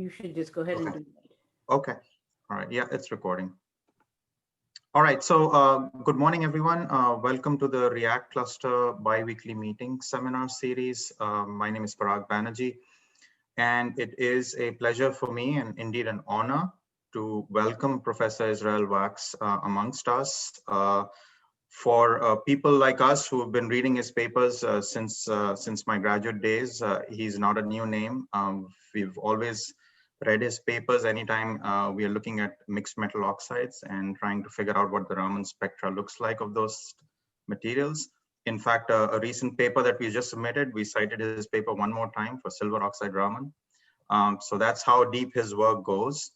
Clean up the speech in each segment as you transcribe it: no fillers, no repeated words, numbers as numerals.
You should just go ahead and Okay. do that. Okay. All right. Yeah, it's recording. All right. So good morning, everyone. Welcome to the React Cluster bi-weekly meeting seminar series. My name is Parag Banerjee, and it is a pleasure for me and indeed an honor to welcome Professor Israel Wax amongst us. For people like us who have been reading his papers since my graduate days, he's not a new name. We've always read his papers anytime we are looking at mixed metal oxides and trying to figure out what the Raman spectra looks like of those materials. In fact, a recent paper that we just submitted, we cited his paper one more time for silver oxide Raman. So that's how deep his work goes.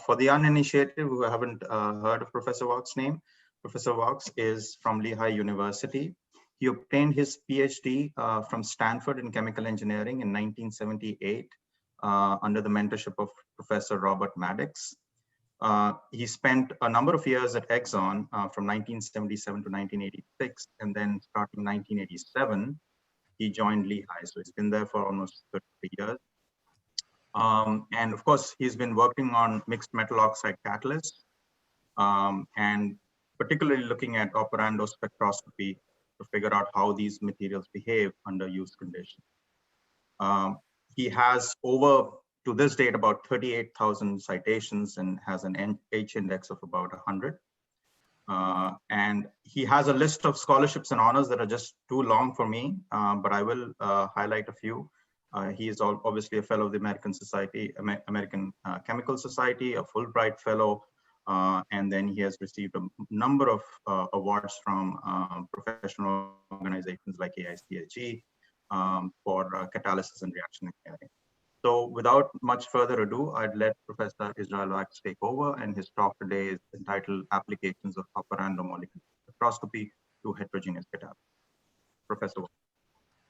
For the uninitiated who haven't heard of Professor Wax's name, Professor Wax is from Lehigh University. He obtained his PhD from Stanford in chemical engineering in 1978 under the mentorship of Professor Robert Maddox. He spent a number of years at Exxon from 1977 to 1986, and then starting 1987, he joined Lehigh. So he's been there for almost 33 years. And of course, he's been working on mixed metal oxide catalysts and particularly looking at operando spectroscopy to figure out how these materials behave under use conditions. He has to this date, about 38,000 citations and has an H index of about 100. And he has a list of scholarships and honors that are just too long for me, but I will highlight a few. He is obviously a fellow of the American Chemical Society, a Fulbright fellow, and then he has received a number of awards from professional organizations like AICSG for catalysis and reaction engineering. So without much further ado, I'd let Professor Israel Wax take over, and his talk today is entitled Applications of Operando Molecular Spectroscopy to Heterogeneous Catalysis. Professor Wax.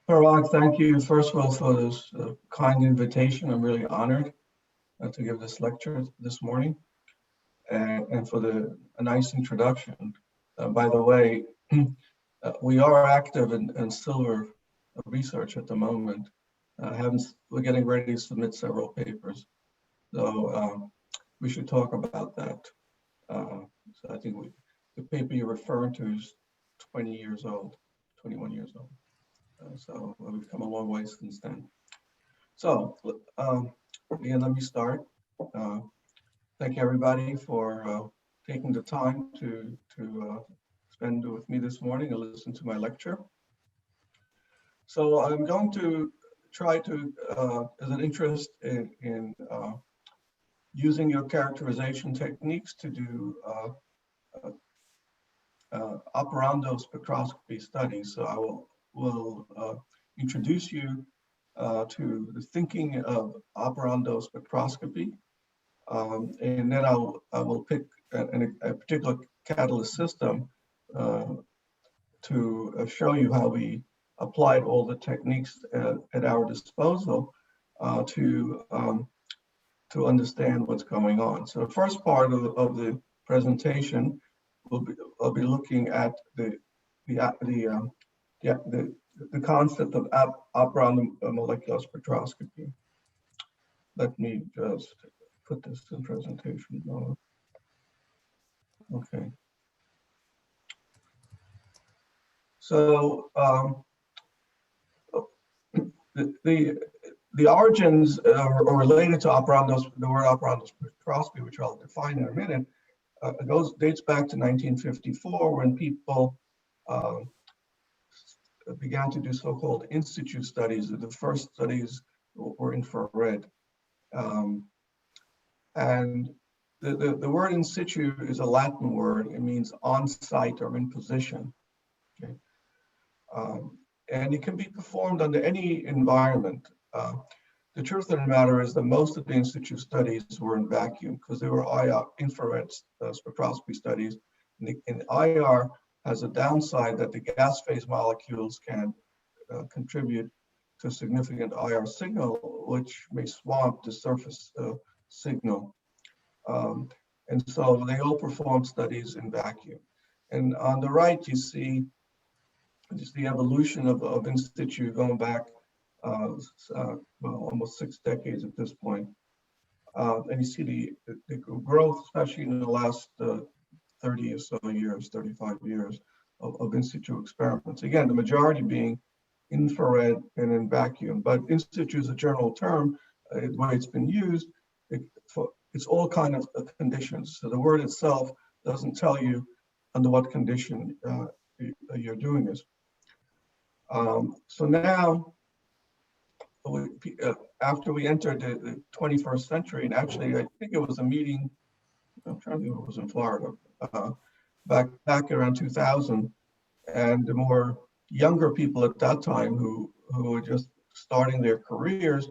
Parag, thank you first of all for this kind invitation. I'm really honored to give this lecture this morning and for a nice introduction. By the way, we are active in silver research at the moment. We're getting ready to submit several papers. So we should talk about that. So I think the paper you're referring to is 20 years old, 21 years old. So we've come a long way since then. So again, let me start. Thank you everybody for taking the time to spend with me this morning and listen to my lecture. So I'm going to try to, as an interest in using your characterization techniques to do operando spectroscopy studies. So I will introduce you to the thinking of operando spectroscopy, and then I will pick a particular catalyst system to show you how we applied all the techniques at our disposal to understand what's going on. So the first part of the presentation I'll be looking at the concept of operando molecular spectroscopy. Let me just put this in presentation mode. Okay. So the origins are related to the word operando spectroscopy, which I'll define in a minute. Dates back to 1954 when people began to do so-called in situ studies. The first studies were infrared. And the word in situ is a Latin word. It means on site or in position. Okay. And it can be performed under any environment. The truth of the matter is that most of the in situ studies were in vacuum because they were IR, infrared spectroscopy studies. And IR has a downside that the gas phase molecules can contribute to a significant IR signal, which may swamp the surface signal. And so they all perform studies in vacuum. And on the right, you see just the evolution of in situ going back well, almost 6 decades at this point. And you see the growth, especially in the last 30 or so years, 35 years of in situ experiments. Again, the majority being infrared and in vacuum, but in situ is a general term. The way it's been used, it's all kind of conditions. So the word itself doesn't tell you under what condition you're doing this. So now, after we entered the 21st century, and actually I think it was a meeting, I'm trying to think if it was in Florida, back around 2000, and the more younger people at that time who were just starting their careers,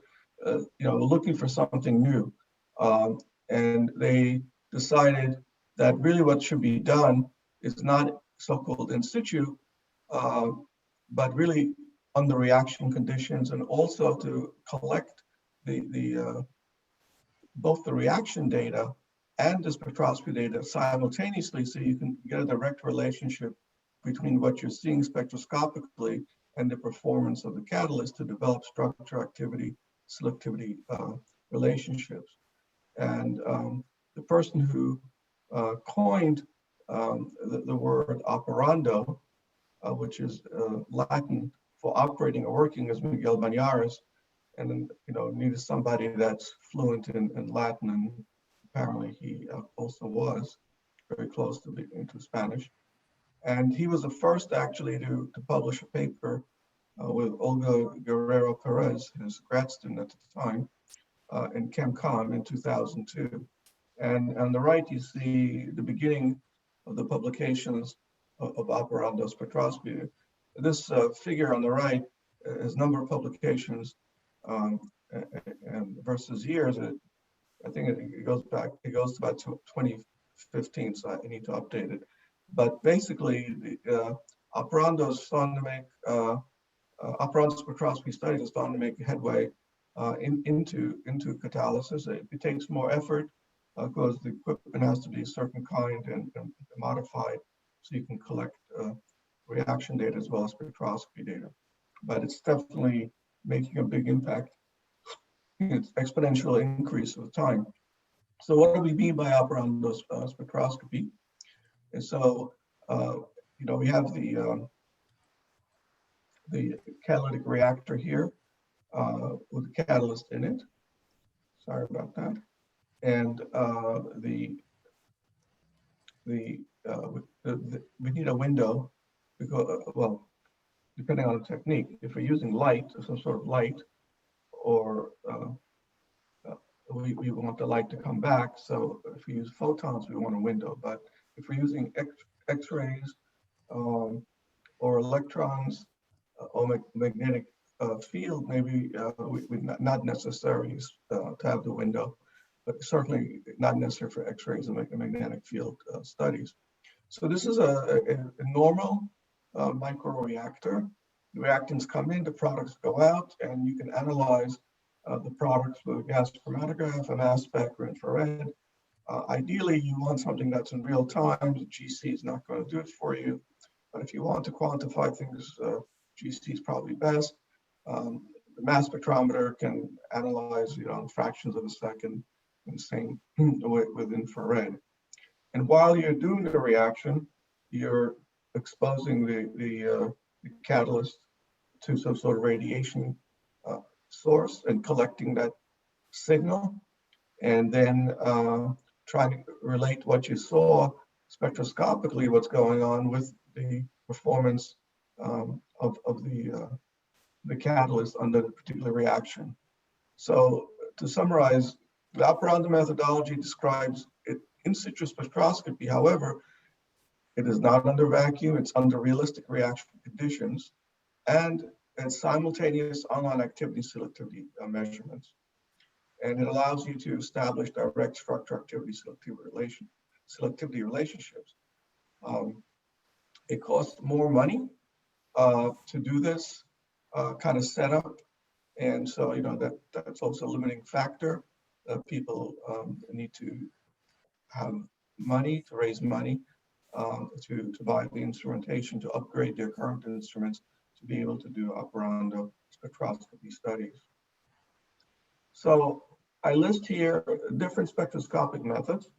looking for something new, and they decided that really what should be done is not so-called in situ, but really under reaction conditions, and also to collect both the reaction data and the spectroscopy data simultaneously, so you can get a direct relationship between what you're seeing spectroscopically and the performance of the catalyst to develop structure, activity, selectivity relationships. And the person who coined the word operando, which is Latin for operating or working, is Miguel Banaras, and needed somebody that's fluent in Latin, and apparently he also was very close into Spanish. And he was the first actually to publish a paper with Olga Guerrero Perez, his grad student at the time, in ChemCon in 2002. And on the right, you see the beginning of the publications of operando spectroscopy. This figure on the right is number of publications and versus years. I think it goes to about 2015, so I need to update it. But basically, operando spectroscopy studies is starting to make headway into catalysis. It takes more effort because the equipment has to be a certain kind and modified so you can collect reaction data as well as spectroscopy data. But it's definitely making a big impact. It's exponential increase with time. So what do we mean by operando spectroscopy? And so, we have the catalytic reactor here with a catalyst in it. Sorry about that. And we need a window because, well, depending on the technique, if we're using light, some sort of light, or we want the light to come back. So if we use photons, we want a window. But if we're using X-rays or electrons or magnetic field, maybe we not necessary to have the window, but certainly not necessary for X-rays and magnetic field studies. So this is a normal microreactor. The reactants come in, the products go out, and you can analyze the products with a gas chromatograph, a mass spec, or infrared. Ideally, you want something that's in real time. The GC is not going to do it for you. But if you want to quantify things, GC is probably best. The mass spectrometer can analyze, fractions of a second, and the same with infrared. And while you're doing the reaction, you're exposing the catalyst to some sort of radiation source and collecting that signal, and then trying to relate what you saw spectroscopically, what's going on with the performance of the catalyst under the particular reaction. So to summarize, the operando methodology describes it in situ spectroscopy. However, it is not under vacuum, it's under realistic reaction conditions, and it's simultaneous online activity selectivity measurements. And it allows you to establish direct structure activity selectivity relationships. It costs more money to do this kind of setup. And so, that's also a limiting factor. People need to have money, to raise money, to buy the instrumentation, to upgrade their current instruments to be able to do operando spectroscopy studies. So I list here different spectroscopic methods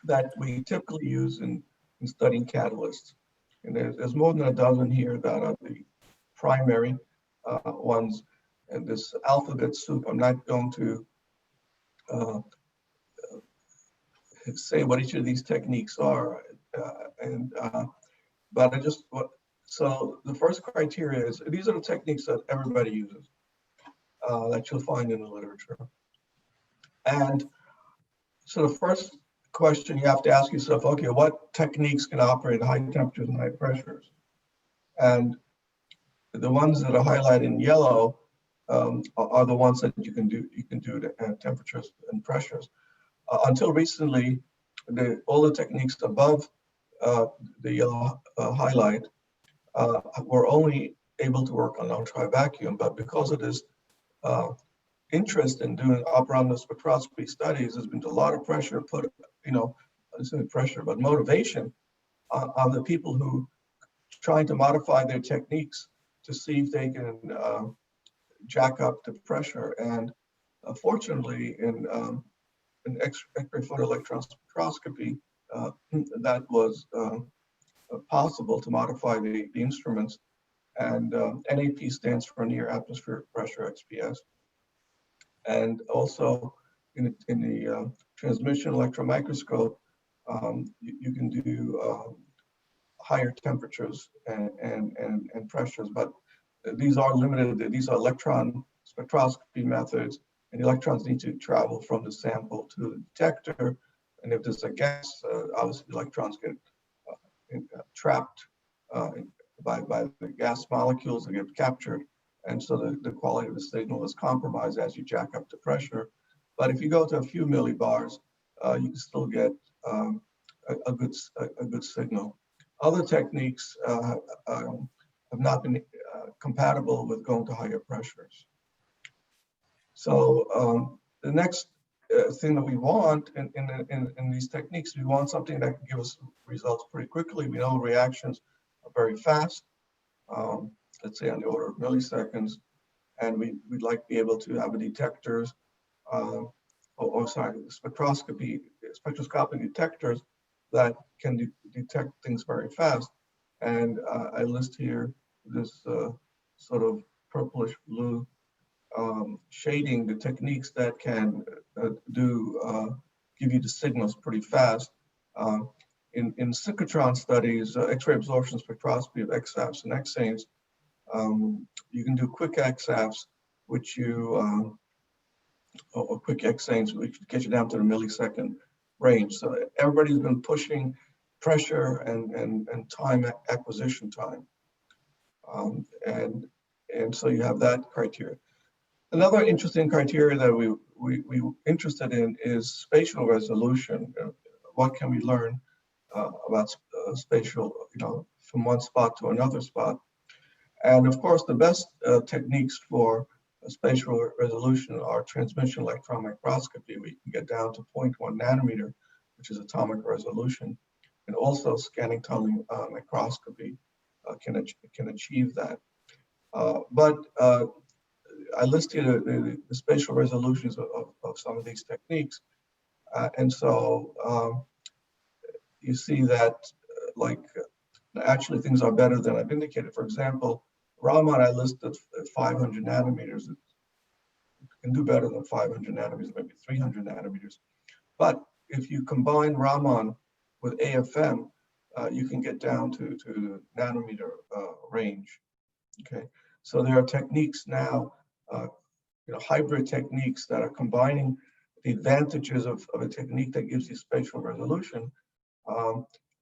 that we typically use in studying catalysts. And there's more than a dozen here that are the primary ones. And this alphabet soup, I'm not going to say what each of these techniques are. But I just, so the first criteria is, these are the techniques that everybody uses, that you'll find in the literature. And so the first question you have to ask yourself, okay, what techniques can operate at high temperatures and high pressures? And the ones that are highlighted in yellow are the ones that you can do at temperatures and pressures. Until recently, all the techniques above the yellow highlight were only able to work on ultra vacuum, but because of this interest in doing operando spectroscopy studies, there's been a lot of pressure put, pressure, but motivation on the people who trying to modify their techniques to see if they can jack up the pressure. And fortunately, in X-ray photoelectron spectroscopy, that was possible to modify the instruments. And NAP stands for near atmospheric pressure, XPS. And also in the transmission electron microscope, you can do higher temperatures and pressures, but these are limited. These are electron spectroscopy methods, and electrons need to travel from the sample to the detector. And if there's a gas, obviously electrons get trapped by the gas molecules that get captured. And so the quality of the signal is compromised as you jack up the pressure. But if you go to a few millibars, you can still get a good signal. Other techniques have not been compatible with going to higher pressures. So the next thing that we want in these techniques, we want something that can give us results pretty quickly. We know reactions are very fast, let's say on the order of milliseconds, and we'd like to be able to have a detectors, spectroscopic detectors that can detect things very fast. And I list here this sort of purplish blue shading, the techniques that can give you the signals pretty fast. In synchrotron studies, X-ray absorption spectroscopy of XAFs and X-anes, you can do quick XAFs, which or quick X-anes, which get you down to the millisecond range. So everybody's been pushing pressure and time acquisition time. And so you have that criteria. Another interesting criteria that we interested in is spatial resolution. What can we learn about spatial, from one spot to another spot? And of course, the best techniques for spatial resolution are transmission electron microscopy. We can get down to 0.1 nanometer, which is atomic resolution, and also scanning tunneling microscopy can achieve that. But I listed the spatial resolutions of some of these techniques. And so you see that actually things are better than I've indicated. For example, Raman I listed at 500 nanometers. It can do better than 500 nanometers, maybe 300 nanometers. But if you combine Raman with AFM, you can get down to the nanometer range. Okay, so there are techniques now, hybrid techniques that are combining the advantages of a technique that gives you spatial resolution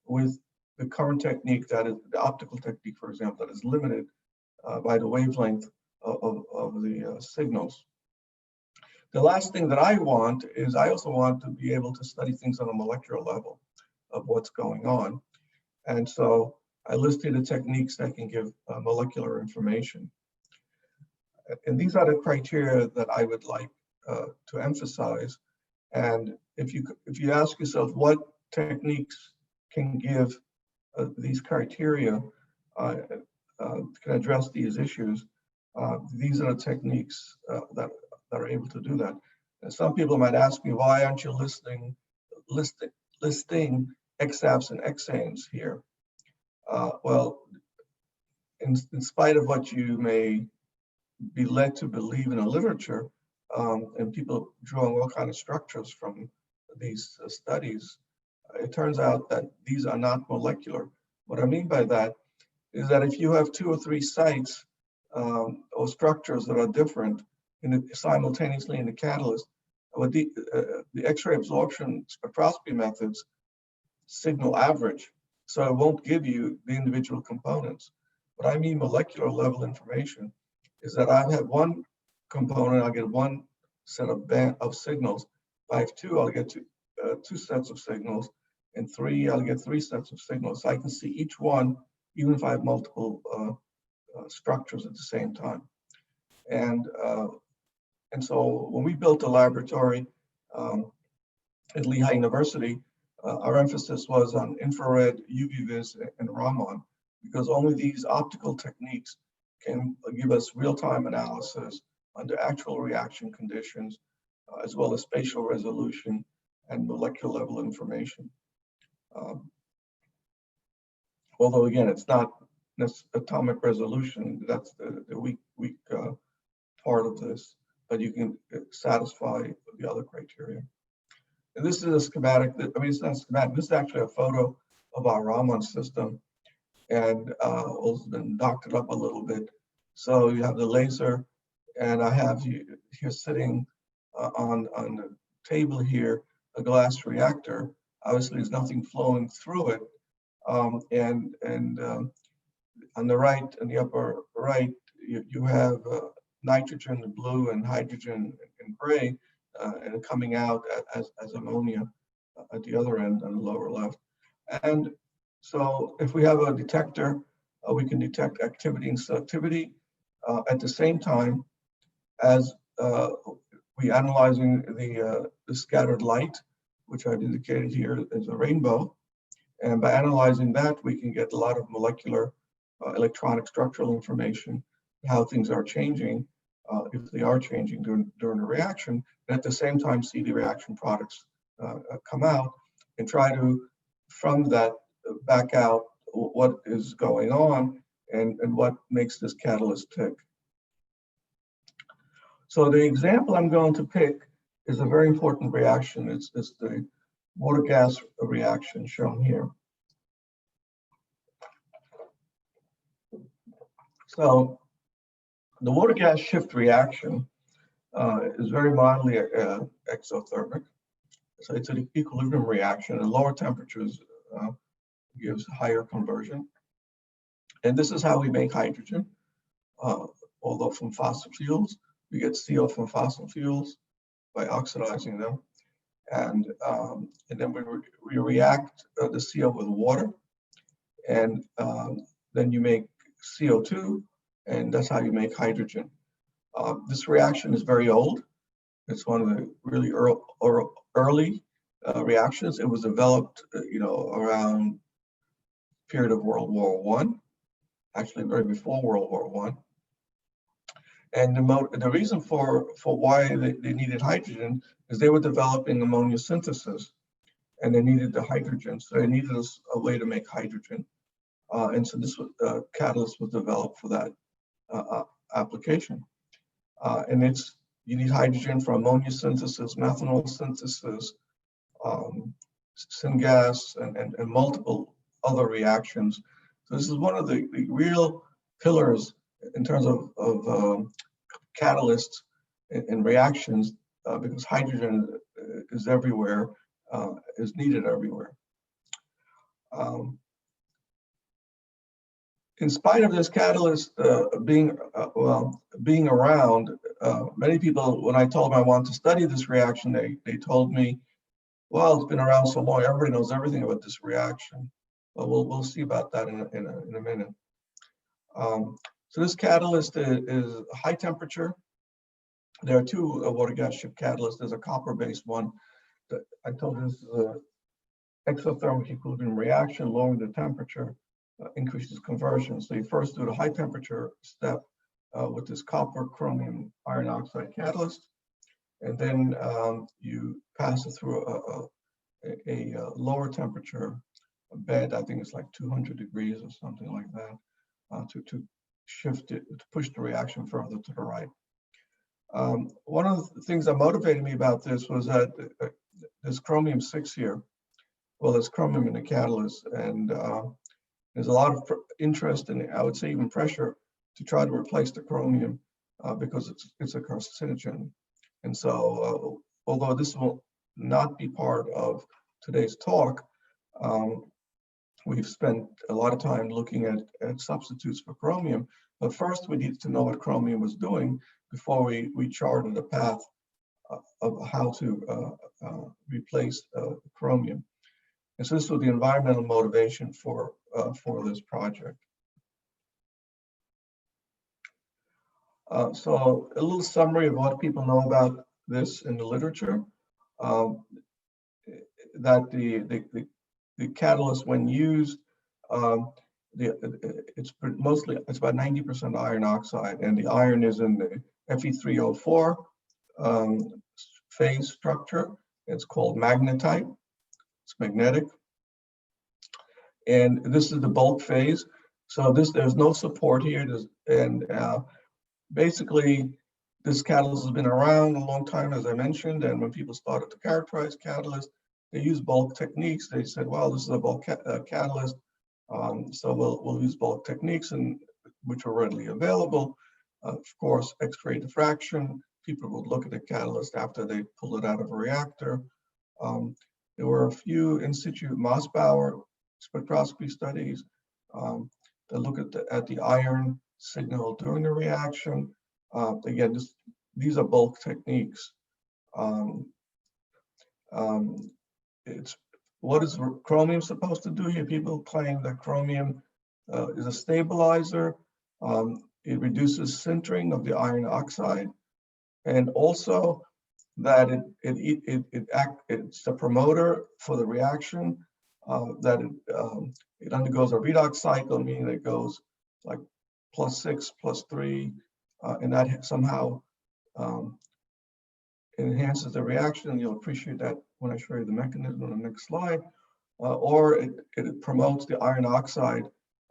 with the current technique that is the optical technique, for example, that is limited by the wavelength of the signals. The last thing that I want is I also want to be able to study things on a molecular level of what's going on. And so I listed the techniques that can give molecular information. And these are the criteria that I would like to emphasize. And if you ask yourself what techniques can give these criteria, can address these issues, These are the techniques that are able to do that. And some people might ask me, why aren't you listing XAPs and XANEs here? Well, in spite of what you may be led to believe in the literature, and people drawing all kinds of structures from these studies, it turns out that these are not molecular. What I mean by that is that if you have 2 or 3 sites or structures that are different simultaneously in the catalyst, with the X-ray absorption spectroscopy methods signal average, so it won't give you the individual components. What I mean molecular level information is that I have one component, I'll get one set of signals. If I have 2, I'll get 2 sets of signals, and 3, I'll get 3 sets of signals. So I can see each one, even if I have multiple structures at the same time. And so when we built a laboratory at Lehigh University, our emphasis was on infrared, UV-Vis, and Raman, because only these optical techniques can give us real-time analysis under actual reaction conditions, as well as spatial resolution and molecular level information. Although again, it's not atomic resolution, that's the weak part of this, but you can satisfy the other criteria. And this is a schematic, it's not a schematic, this is actually a photo of our Raman system, and it's been doctored up a little bit. So you have the laser, and I have you here sitting on the table here, a glass reactor. Obviously, there's nothing flowing through it. And on the right, in the upper right, you have nitrogen in blue and hydrogen in gray, and coming out as ammonia at the other end on the lower left. And so if we have a detector, we can detect activity and selectivity at the same time as we analyzing the scattered light, which I've indicated here as a rainbow. And by analyzing that, we can get a lot of molecular electronic structural information, how things are changing, if they are changing during the reaction, and at the same time see the reaction products come out, and try to, from that, back out what is going on and what makes this catalyst tick. So the example I'm going to pick is a very important reaction. It's the water-gas reaction shown here. So the water-gas shift reaction is very mildly exothermic. So it's an equilibrium reaction. At lower temperatures gives higher conversion. And this is how we make hydrogen, although from fossil fuels. We get CO from fossil fuels by oxidizing them. And then we react the CO with water. And then you make CO2, and that's how you make hydrogen. This reaction is very old. It's one of the really early reactions. It was developed, around period of World War I, actually very before World War I. And the reason for why they needed hydrogen is they were developing ammonia synthesis, and they needed the hydrogen. So they needed a way to make hydrogen. And so this catalyst was developed for that application. And you need hydrogen for ammonia synthesis, methanol synthesis, syngas, and multiple other reactions. So this is one of the real pillars in terms of catalysts and reactions, because hydrogen is everywhere, is needed everywhere. In spite of this catalyst being around, many people, when I told them I wanted to study this reaction, they told me, well, it's been around so long, everybody knows everything about this reaction. Well, we'll see about that in a minute. So this catalyst is high temperature. There are 2 water gas shift catalysts. There's a copper-based one. I told you this is an exothermic equilibrium reaction. Lowering the temperature increases conversion. So you first do the high temperature step with this copper chromium iron oxide catalyst. And then you pass it through a lower temperature bed. I think it's like 200 degrees or something like that, to shift it, to push the reaction further to the right. One of the things that motivated me about this was that there's chromium-6 here. Well, there's chromium in the catalyst, and there's a lot of interest in, I would say, even pressure to try to replace the chromium because it's a carcinogen. And so, although this will not be part of today's talk, we've spent a lot of time looking at substitutes for chromium. But first, we needed to know what chromium was doing before we charted a path of how to replace chromium. And so this was the environmental motivation for this project. So a little summary of what people know about this in the literature. That the catalyst, when used, it's about 90% iron oxide, and the iron is in the Fe3O4 phase structure. It's called magnetite. It's magnetic, and this is the bulk phase. So there's no support here, basically, this catalyst has been around a long time, as I mentioned, and when people started to characterize catalysts, they used bulk techniques. They said, well, this is a bulk catalyst, so we'll use bulk techniques, and which are readily available. Of course, X-ray diffraction. People would look at the catalyst after they pull it out of a reactor. There were a few in situ Mossbauer spectroscopy studies that look at the iron signal during the reaction. Again, these are bulk techniques. What is chromium supposed to do here? People claim that chromium is a stabilizer. It reduces sintering of the iron oxide, and also that it's a promoter for the reaction. That it undergoes a redox cycle, meaning it goes like +6, +3, and that somehow enhances the reaction. And you'll appreciate that when I show you the mechanism on the next slide. Or it promotes the iron oxide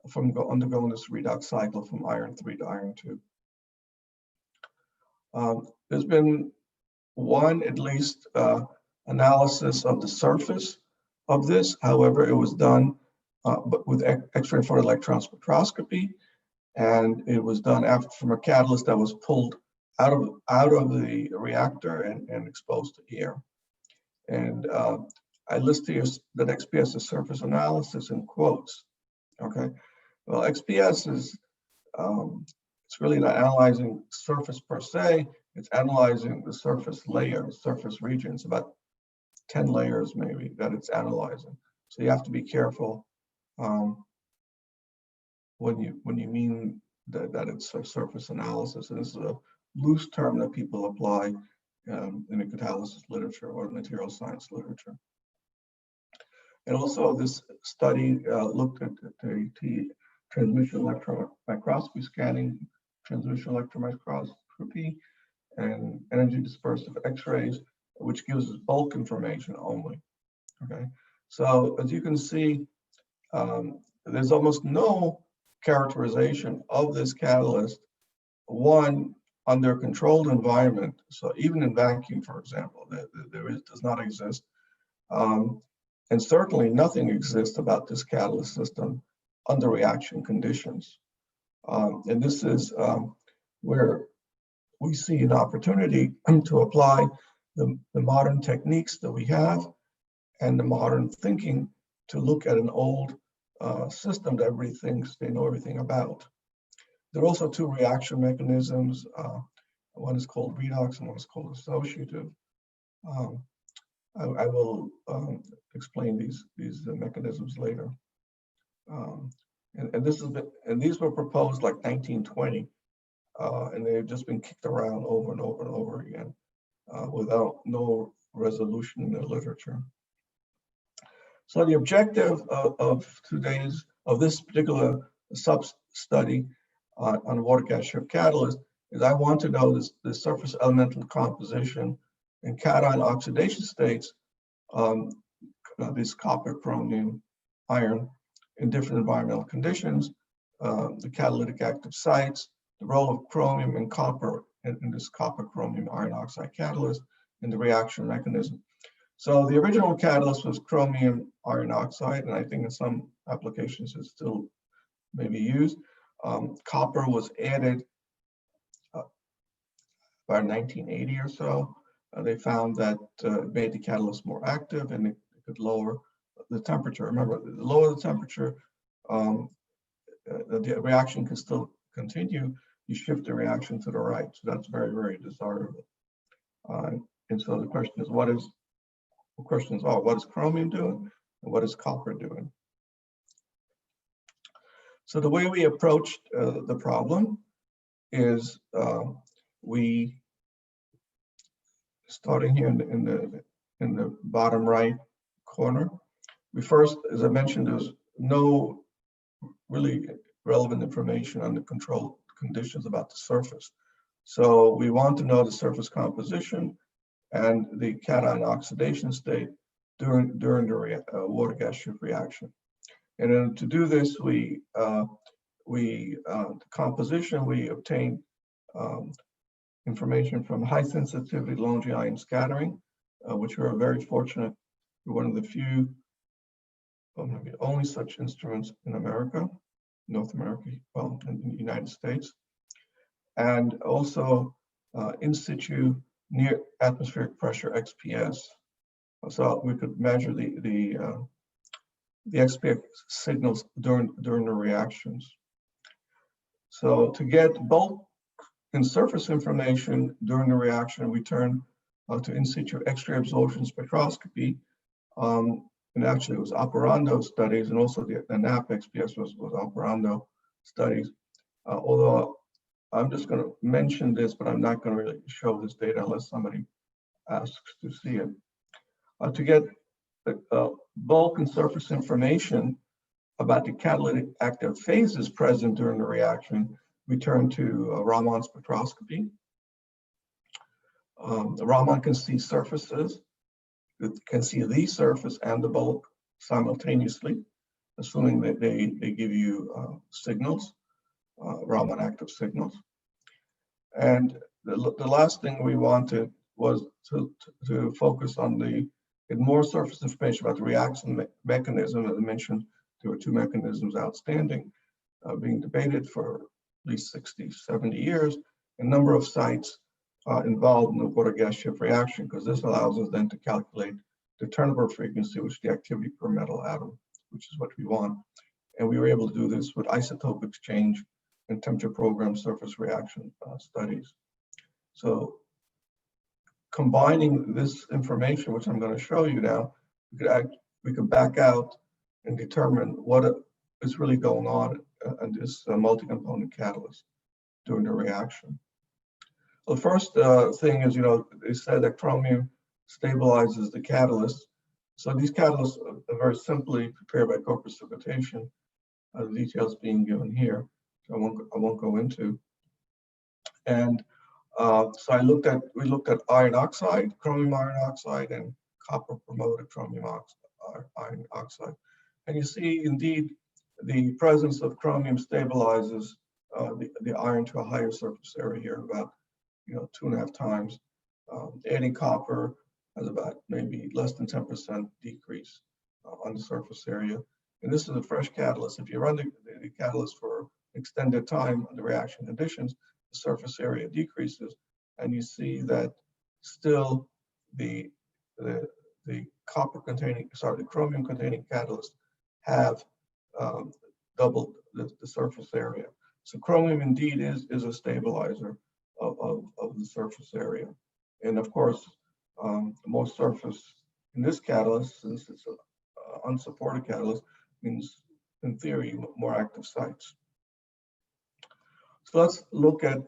from undergoing this redox cycle from iron 3 to iron 2. There's been one, at least, analysis of the surface of this. However, it was done but with X-ray photoelectron spectroscopy, and it was done from a catalyst that was pulled out of the reactor and exposed to air. And I list here that XPS is surface analysis in quotes. Okay, well, XPS is it's really not analyzing surface per se. It's analyzing the surface layer, surface regions, about 10 layers maybe that it's analyzing. So you have to be careful when you mean that it's a surface analysis. And this is a loose term that people apply in the catalysis literature or material science literature. And also this study looked at the transmission electron microscopy scanning, transmission electron microscopy, and energy dispersive X-rays, which gives us bulk information only. Okay, so as you can see, there's almost no characterization of this catalyst, one, under a controlled environment. So even in vacuum, for example, does not exist. And certainly nothing exists about this catalyst system under reaction conditions. And this is where we see an opportunity to apply the modern techniques that we have and the modern thinking to look at an old system that everybody thinks they know everything about. There are also two reaction mechanisms. One is called redox and one is called associative. I will explain these mechanisms later. And these were proposed like 1920, and they've just been kicked around over and over and over again without no resolution in the literature. So the objective of this particular sub-study on water gas shift catalyst is I want to know the surface elemental composition in cation oxidation states, this copper, chromium, iron in different environmental conditions, the catalytic active sites, the role of chromium and copper in this copper chromium iron oxide catalyst in the reaction mechanism. So the original catalyst was chromium iron oxide, and I think in some applications it still may be used. Copper was added about 1980 or so. They found that it made the catalyst more active and it could lower the temperature. Remember, the lower the temperature, the reaction can still continue. You shift the reaction to the right. So that's very, very desirable. And so the question is, what is chromium doing and what is copper doing? So the way we approached the problem is we, starting here in the bottom right corner, we first, as I mentioned, there's no really relevant information on the control conditions about the surface. So we want to know the surface composition and the cation oxidation state during the water gas shift reaction. And then to do this, the composition, we obtained information from high sensitivity Longines ion scattering, which we are very fortunate. We're one of the few, maybe only such instruments in America, North America, well, in the United States. And also in situ near atmospheric pressure XPS. So we could measure the XPS signals during the reactions. So to get bulk and surface information during the reaction, we turn to in situ X-ray absorption spectroscopy. And actually it was operando studies, and also the NAP XPS was operando studies. Although I'm just going to mention this, but I'm not going to really show this data unless somebody asks to see it. To get bulk and surface information about the catalytic active phases present during the reaction, we turn to Raman spectroscopy. The Raman can see surfaces. It can see the surface and the bulk simultaneously, assuming that they give you signals, Raman active signals. And the last thing we wanted was to focus on get more surface information about the reaction mechanism. As I mentioned, there were two mechanisms outstanding, being debated for at least 60, 70 years, a number of sites involved in the water gas shift reaction, because this allows us then to calculate the turnover frequency, which is the activity per metal atom, which is what we want. And we were able to do this with isotope exchange and temperature programmed surface reaction studies. So combining this information, which I'm going to show you now, we could back out and determine what is really going on in this multi-component catalyst during the reaction. The first thing is, they said that chromium stabilizes the catalyst. So these catalysts are very simply prepared by co-precipitation. The details being given here, so I won't go into. And so we looked at iron oxide, chromium iron oxide, and copper promoted chromium iron oxide. And you see, indeed, the presence of chromium stabilizes the iron to a higher surface area here, about 2.5 times. Adding copper has about maybe less than 10% decrease on the surface area. And this is a fresh catalyst. If you run the catalyst for extended time under reaction conditions, the surface area decreases, and you see that still the chromium containing catalysts have doubled the surface area. So chromium indeed is a stabilizer of the surface area. And of course, more surface in this catalyst, since it's an unsupported catalyst, means in theory more active sites. So let's look at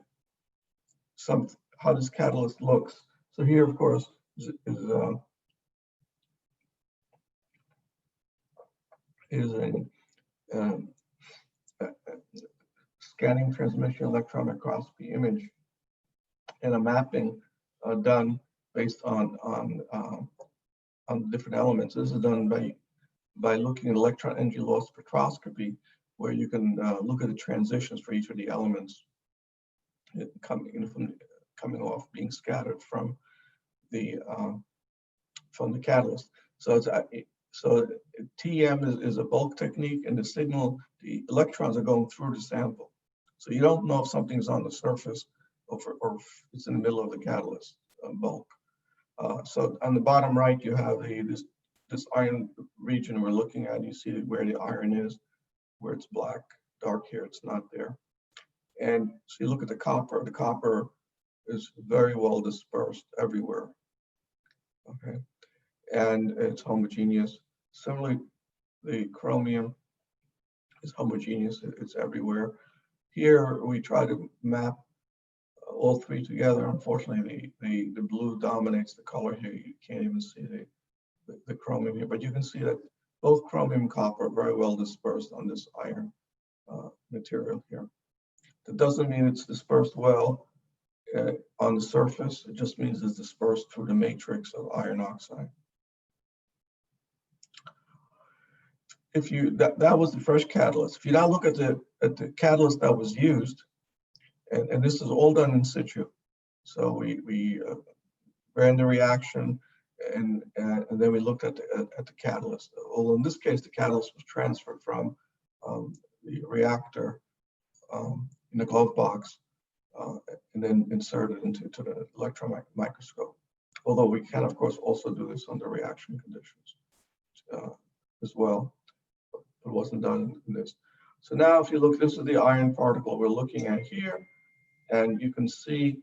how this catalyst looks. So here, of course, is a scanning transmission electron microscopy image and a mapping done based on different elements. This is done by looking at electron energy loss spectroscopy, where you can look at the transitions for each of the elements coming off, being scattered from the catalyst. So TEM is a bulk technique, and the signal, the electrons are going through the sample. So you don't know if something's on the surface or if it's in the middle of the catalyst bulk. So on the bottom right, you have this iron region we're looking at. You see where the iron is, where it's black, dark here, it's not there. And so you look at the copper. The copper is very well dispersed everywhere. Okay, and it's homogeneous. Similarly, the chromium is homogeneous. It's everywhere. Here we try to map all three together. Unfortunately, the blue dominates the color here. You can't even see the chromium here, but you can see that both chromium and copper are very well dispersed on this iron material here. That doesn't mean it's dispersed well on the surface. It just means it's dispersed through the matrix of iron oxide. If you that was the first catalyst. If you now look at the catalyst that was used, and this is all done in situ. So we ran the reaction, and then we looked at the catalyst. Although in this case, the catalyst was transferred from the reactor in the glove box and then inserted into the electron microscope. Although we can, of course, also do this under reaction conditions as well. It wasn't done in this. So now if you look, this is the iron particle we're looking at here. And you can see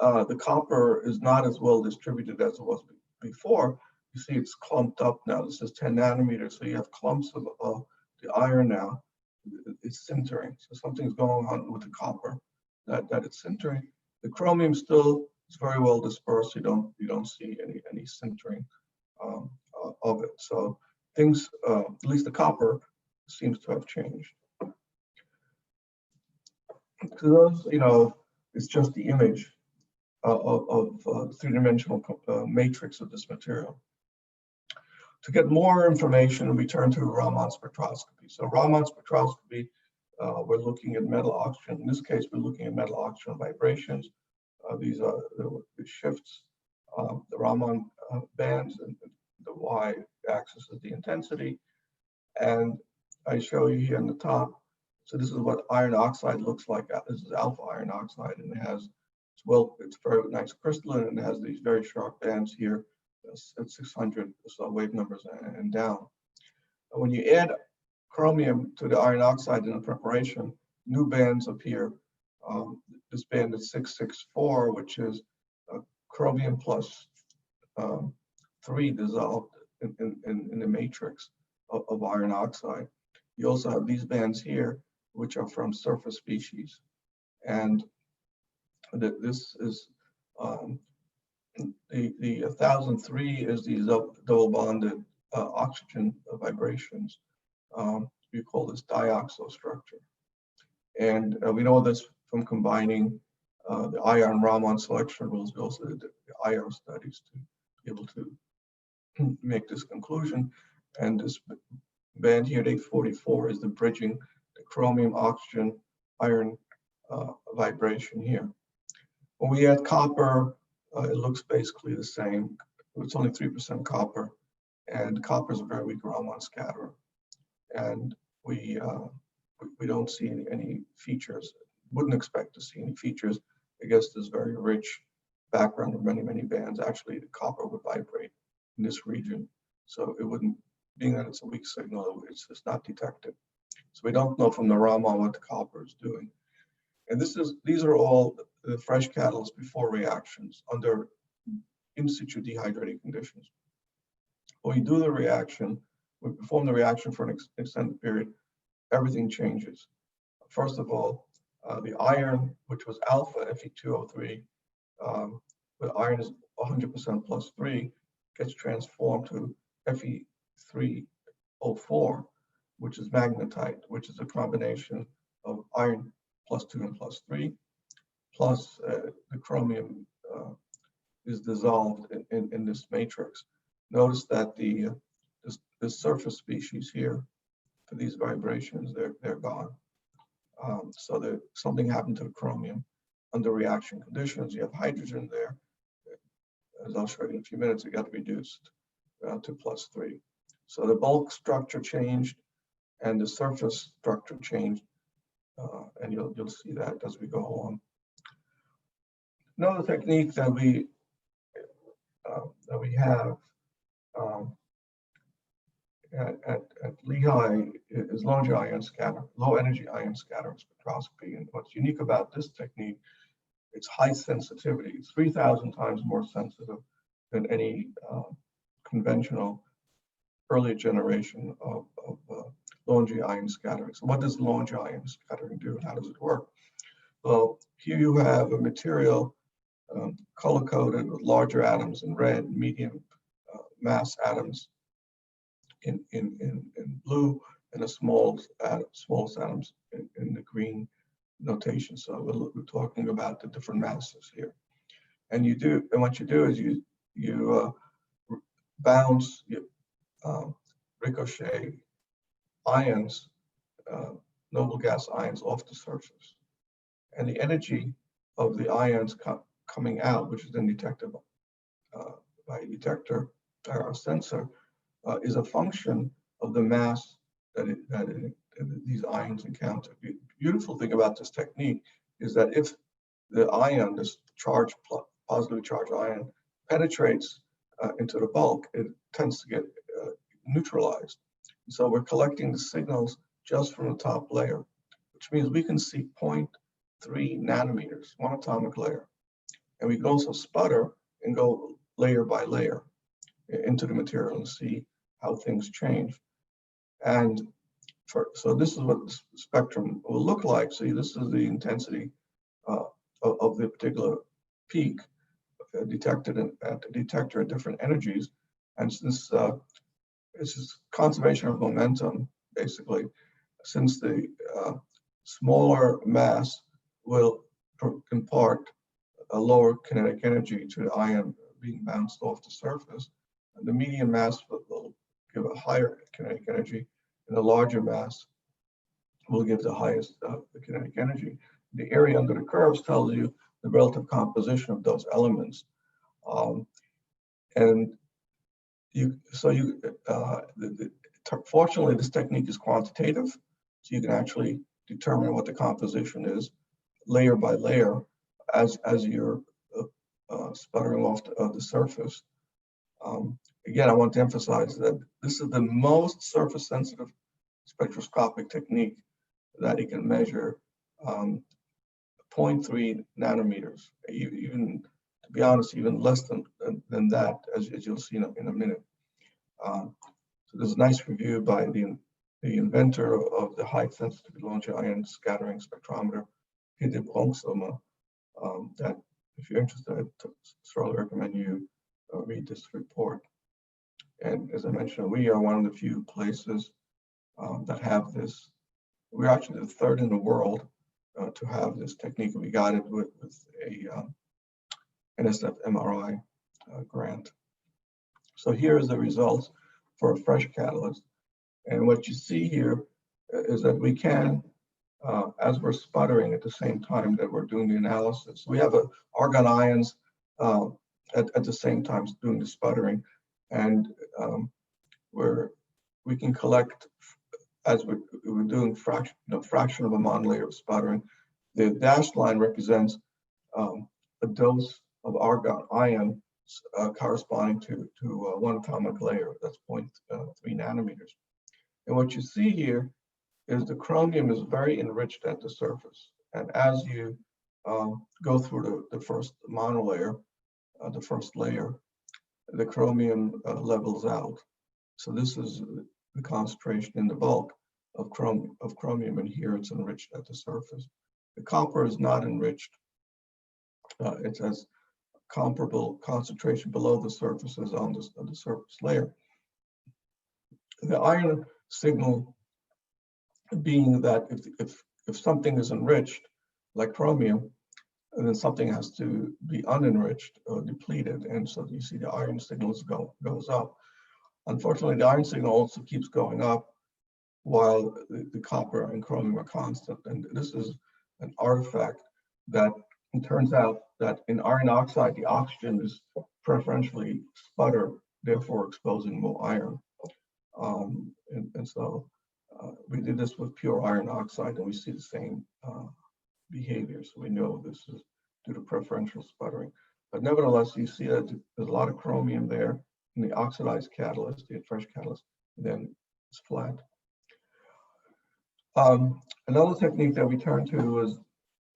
the copper is not as well distributed as it was before. You see it's clumped up now. This is 10 nanometers. So you have clumps of the iron now. It's sintering. So something's going on with the copper that it's sintering. The chromium still is very well dispersed. You don't see any sintering of it. So things, at least the copper, seems to have changed. So those, it's just the image of the three-dimensional matrix of this material. To get more information, we turn to Raman spectroscopy. So Raman spectroscopy, we're looking at metal oxygen. In this case, we're looking at metal oxygen vibrations. These are the shifts, the Raman bands, and the y-axis is the intensity. And I show you here on the top. So this is what iron oxide looks like. This is alpha iron oxide, and it has, it's very nice crystalline, and it has these very sharp bands here at 600 wave numbers and down. When you add chromium to the iron oxide in the preparation, new bands appear. This band is 664, which is chromium plus 3 dissolved in the matrix of iron oxide. You also have these bands here, which are from surface species. And this is the 1003 is these double bonded oxygen vibrations. We call this dioxo structure. And we know this from combining the iron Raman selection rules. We also did the IR studies to be able to make this conclusion. And this band here, 844, is the bridging the chromium oxygen iron vibration here. When we add copper, it looks basically the same. It's only 3% copper, and copper is a very weak Raman scatterer. And we don't see any features. Wouldn't expect to see any features against this very rich background of many, many bands. Actually, the copper would vibrate in this region, so it wouldn't. Being that it's a weak signal, it's not detected. So we don't know from the Raman what the copper is doing. And these are all the fresh catalysts before reactions under in situ dehydrating conditions. When we do the reaction, we perform the reaction for an extended period, everything changes. First of all, the iron, which was alpha, Fe2O3, but iron is 100% plus 3, gets transformed to Fe3O4, which is magnetite, which is a combination of iron +2 and +3, plus the chromium is dissolved in this matrix. Notice that the surface species here, for these vibrations, they're gone. So that something happened to the chromium under reaction conditions. You have hydrogen there. As I'll show you in a few minutes, it got reduced to +3. So the bulk structure changed and the surface structure changed, and you'll see that as we go along. Another technique that we have at Lehigh is low energy ion scattering spectroscopy. And what's unique about this technique, it's high sensitivity. It's 3,000 times more sensitive than any conventional early generation of low energy ion scattering. So what does low energy ion scattering do and how does it work? Well, here you have a material color-coded with larger atoms in red, medium mass atoms in blue, and the smallest atoms in the green notation. So we're talking about the different masses here. And what you do is you bounce, ricochet ions, noble gas ions off the surface. And the energy of the ions coming out, which is then detected by a detector, or our sensor, is a function of the mass that these ions encounter. The beautiful thing about this technique is that if the ion, this positively charged ion, penetrates into the bulk, it tends to get neutralized. So we're collecting the signals just from the top layer, which means we can see 0.3 nanometers, one atomic layer. And we can also sputter and go layer by layer into the material and see how things change. And so this is what the spectrum will look like. See, this is the intensity of the particular peak detected at the detector at different energies. And since this is conservation of momentum, basically, since the smaller mass will impart a lower kinetic energy to the ion being bounced off the surface, and the medium mass will give a higher kinetic energy, and the larger mass will give the highest kinetic energy. The area under the curves tells you the relative composition of those elements. Fortunately, this technique is quantitative, so you can actually determine what the composition is layer by layer as you're sputtering off the surface. Again, I want to emphasize that this is the most surface sensitive spectroscopic technique that it can measure 0.3 nanometers, even, to be honest, even less than that, as you'll see in a minute. So there's a nice review by the inventor of the high sensitivity low energy ion scattering spectrometer, Hidde Bronksummer, that if you're interested, I strongly recommend you read this report. And as I mentioned, we are one of the few places that have this. We're actually the third in the world to have this technique. We got it with a NSF MRI grant. So here is the results for a fresh catalyst. And what you see here is that we can, as we're sputtering at the same time that we're doing the analysis, we have argon ions at the same time doing the sputtering, and we can collect, as we're doing fraction of a monolayer of sputtering. The dashed line represents a dose of argon ion corresponding to 1 atomic layer. That's 0.3 nanometers. And what you see here is the chromium is very enriched at the surface. And as you go through the first monolayer, the first layer, the chromium levels out. So this is the concentration in the bulk of chromium, and here it's enriched at the surface. The copper is not enriched. It has comparable concentration below the surface as on the surface layer. The iron signal being that if something is enriched, like chromium, and then something has to be unenriched or depleted, and so you see the iron signals goes up. Unfortunately, the iron signal also keeps going up while the copper and chromium are constant, and this is an artifact that it turns out that in iron oxide, the oxygen is preferentially sputter, therefore exposing more iron. And so we did this with pure iron oxide, and we see the same behavior. So we know this is due to preferential sputtering. But nevertheless, you see that there's a lot of chromium there in the oxidized catalyst, the fresh catalyst, and then it's flat. Another technique that we turned to was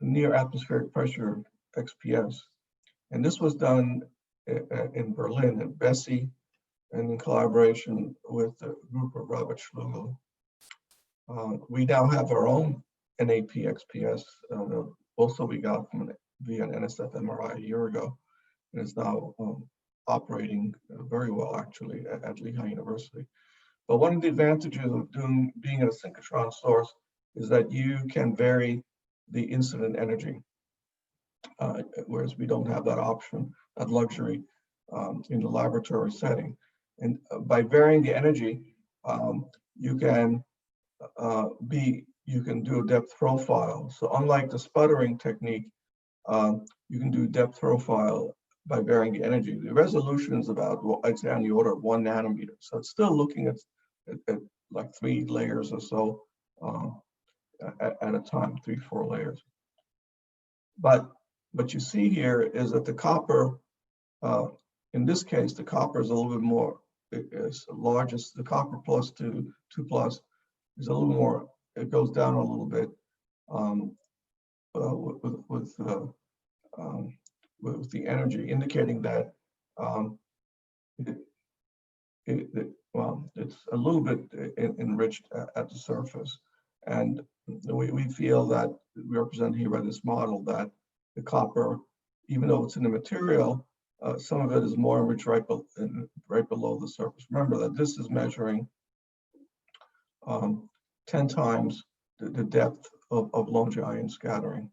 near atmospheric pressure XPS. And this was done in Berlin at BESI and in collaboration with the group of Robert Schlugel. We now have our own NAP XPS. Also, we got from via an NSF MRI a year ago, and it's now operating very well, actually, at Lehigh University. But one of the advantages of being at a synchrotron source is that you can vary the incident energy, whereas we don't have that option, that luxury in the laboratory setting. And by varying the energy, you can do a depth profile. So unlike the sputtering technique, you can do depth profile by varying the energy. The resolution is about, well, I'd say on the order of 1 nanometer. So it's still looking at like 3 layers or so at a time, 3-4 layers. But what you see here is that the copper, in this case, the copper is a little bit more, it's the largest, the copper plus 2 plus is a little more, it goes down a little bit with the energy, indicating that it's a little bit enriched at the surface. And we feel that we represent here by this model that the copper, even though it's in the material, some of it is more enriched right below the surface. Remember that this is measuring 10 times the depth of Longe ion scattering.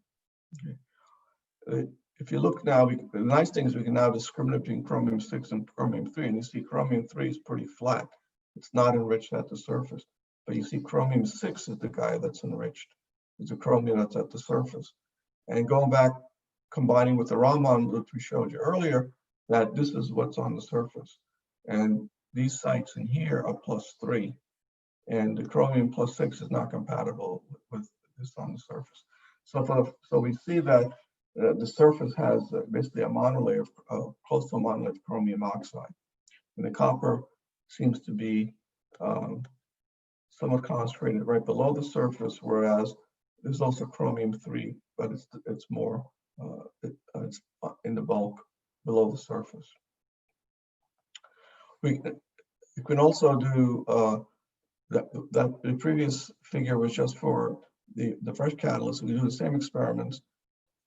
Okay. If you look now, the nice thing is we can now discriminate between chromium-6 and chromium-3, and you see chromium-3 is pretty flat. It's not enriched at the surface, but you see chromium-6 is the guy that's enriched. It's a chromium that's at the surface. And going back, combining with the Raman that we showed you earlier, that this is what's on the surface. And these sites in here are +3. And the chromium +6 is not compatible with this on the surface. So we see that the surface has basically a monolayer, close to a monolayer of chromium oxide. And the copper seems to be somewhat concentrated right below the surface, whereas there's also chromium-3, but it's more, it's in the bulk below the surface. We can also do the previous figure was just for the fresh catalyst. We do the same experiments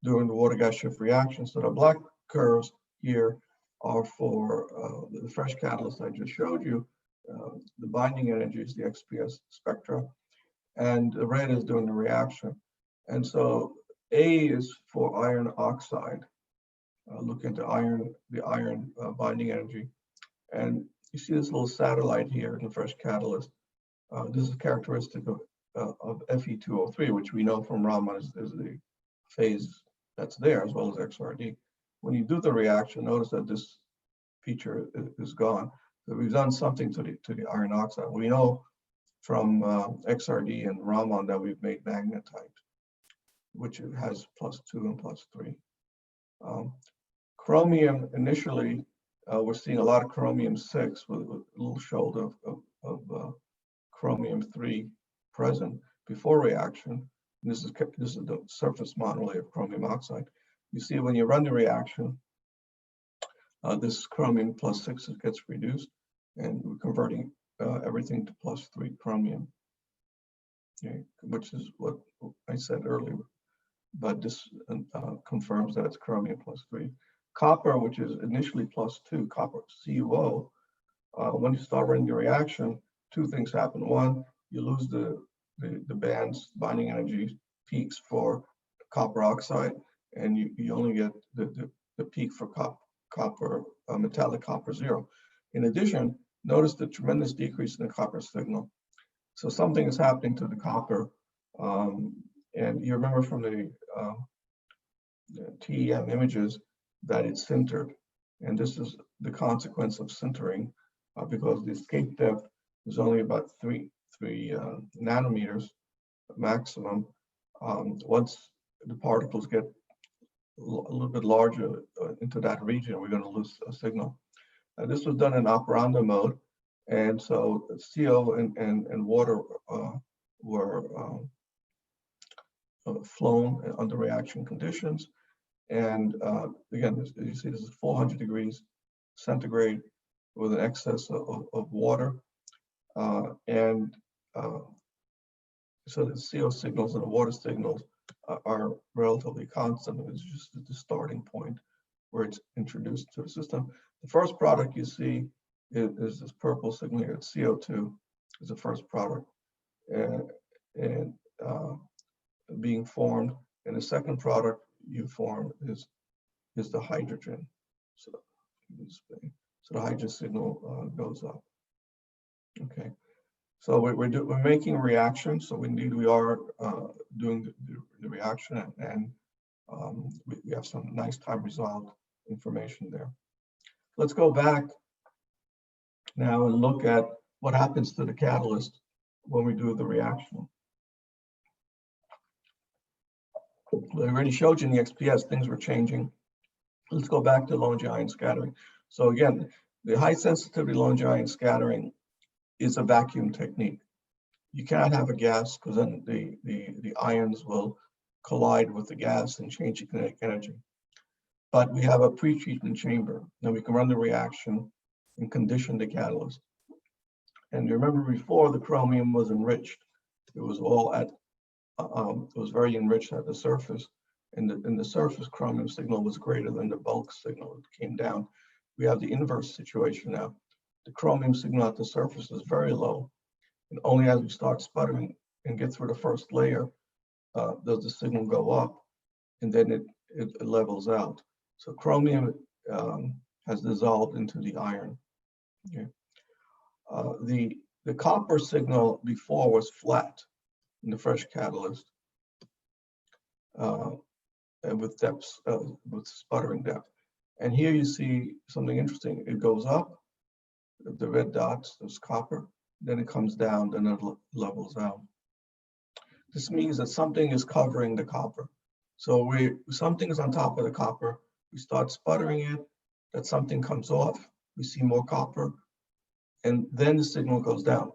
during the water gas shift reaction. So the black curves here are for the fresh catalyst I just showed you. The binding energy is the XPS spectra, and the red is during the reaction. And so A is for iron oxide. Look into the iron binding energy. And you see this little satellite here in the fresh catalyst. This is characteristic of Fe2O3, which we know from Raman is the phase that's there, as well as XRD. When you do the reaction, notice that this feature is gone. So we've done something to the iron oxide. We know from XRD and Raman that we've made magnetite, which has +2 and +3. Chromium, initially, we're seeing a lot of chromium-6 with a little shoulder of chromium-3 present before reaction. And this is the surface monolayer of chromium oxide. You see when you run the reaction, this chromium +6 gets reduced, and we're converting everything to +3 chromium, okay, which is what I said earlier. But this confirms that it's chromium +3. Copper, which is initially +2, copper CuO, when you start running the reaction, 2 things happen. One, you lose the bands, binding energy peaks for copper oxide, and you only get the peak for copper, metallic copper 0. In addition, notice the tremendous decrease in the copper signal. So something is happening to the copper. And you remember from the TEM images that it's sintered. And this is the consequence of sintering because the escape depth is only about 3 nanometers maximum. Once the particles get a little bit larger into that region, we're going to lose a signal. This was done in operando mode, and so CO and water were flown under reaction conditions. And again, as you see, this is 400 degrees centigrade with an excess of water. So the CO signals and the water signals are relatively constant. It's just the starting point where it's introduced to the system. The first product you see is this purple signal here. It's CO2 is the first product and being formed. And the second product you form is the hydrogen. So the hydrogen signal goes up. Okay. So we're making a reaction. So indeed we are doing the reaction, and we have some nice time result information there. Let's go back now and look at what happens to the catalyst when we do the reaction. I already showed you in the XPS things were changing. Let's go back to Lone giant scattering. So again, the high sensitivity Lone giant scattering is a vacuum technique. You cannot have a gas because then the ions will collide with the gas and change the kinetic energy. But we have a pre-treatment chamber, and we can run the reaction and condition the catalyst. And you remember before, the chromium was enriched. It was all at, it was very enriched at the surface. And the surface chromium signal was greater than the bulk signal. It came down. We have the inverse situation now. The chromium signal at the surface is very low. And only as we start sputtering and get through the first layer, does the signal go up, and then it levels out. So chromium has dissolved into the iron. Okay. The copper signal before was flat in the fresh catalyst and with depths, with sputtering depth. And here you see something interesting. It goes up, the red dots, there's copper, then it comes down, then it levels out. This means that something is covering the copper. So something is on top of the copper, we start sputtering it, that something comes off, we see more copper, and then the signal goes down.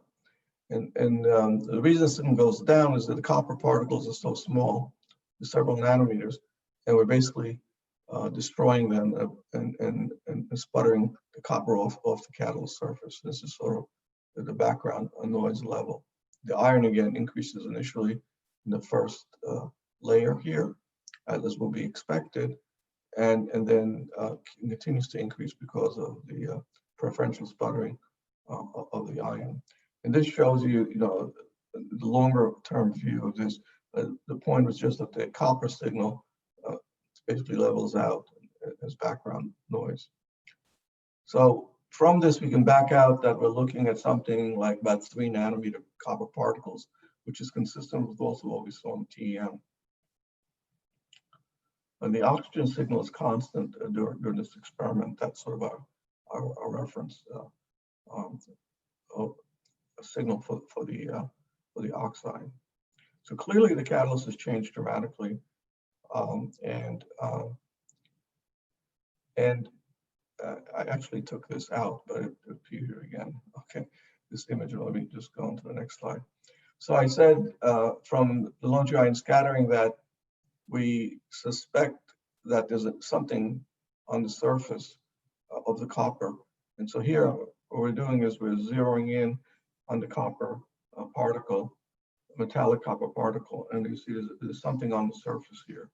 And the reason the signal goes down is that the copper particles are so small, several nanometers, and we're basically destroying them and sputtering the copper off the catalyst surface. This is sort of the background noise level. The iron again increases initially in the first layer here, as will be expected, and then continues to increase because of the preferential sputtering of the iron. And this shows you, the longer term view of this. The point was just that the copper signal basically levels out as background noise. So from this, we can back out that we're looking at something like about 3 nanometer copper particles, which is consistent with also what we saw in TEM. And the oxygen signal is constant during this experiment. That's sort of our reference signal for the oxide. So clearly the catalyst has changed dramatically. I actually took this out, but it appeared here again. Okay, this image, let me just go on to the next slide. So I said from the Lone giant scattering that we suspect that there's something on the surface of the copper. And so here, what we're doing is we're zeroing in on the copper particle, metallic copper particle, and you see there's something on the surface here.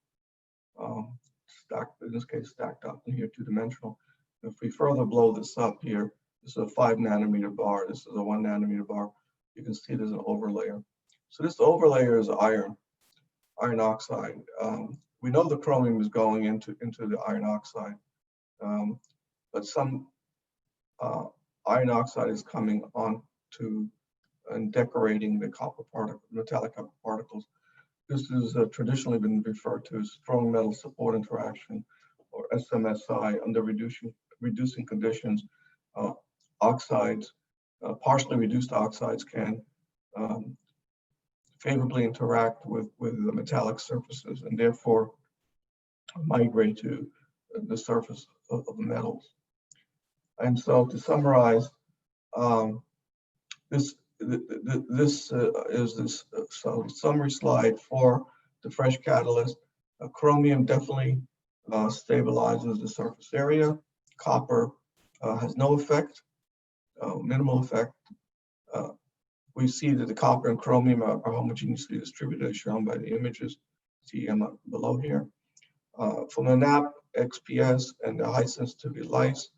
Stacked, in this case, stacked up, and here 2-dimensional. If we further blow this up here, this is a 5 nanometer bar, this is a 1 nanometer bar, you can see there's an overlayer. So this overlayer is iron. iron oxide. We know the chromium is going into the iron oxide, but some iron oxide is coming on to and decorating the copper particle, metallic copper particles. This has traditionally been referred to as strong metal support interaction, or SMSI. Under reducing conditions, oxides, partially reduced oxides can favorably interact with the metallic surfaces and therefore migrate to the surface of the metals. And so to summarize, this is this summary slide for the fresh catalyst. Chromium definitely stabilizes the surface area. Copper has no effect, minimal effect. We see that the copper and chromium are homogeneously distributed, as shown by the images TM below here. From the NAP, XPS, and the high sensitivity lights,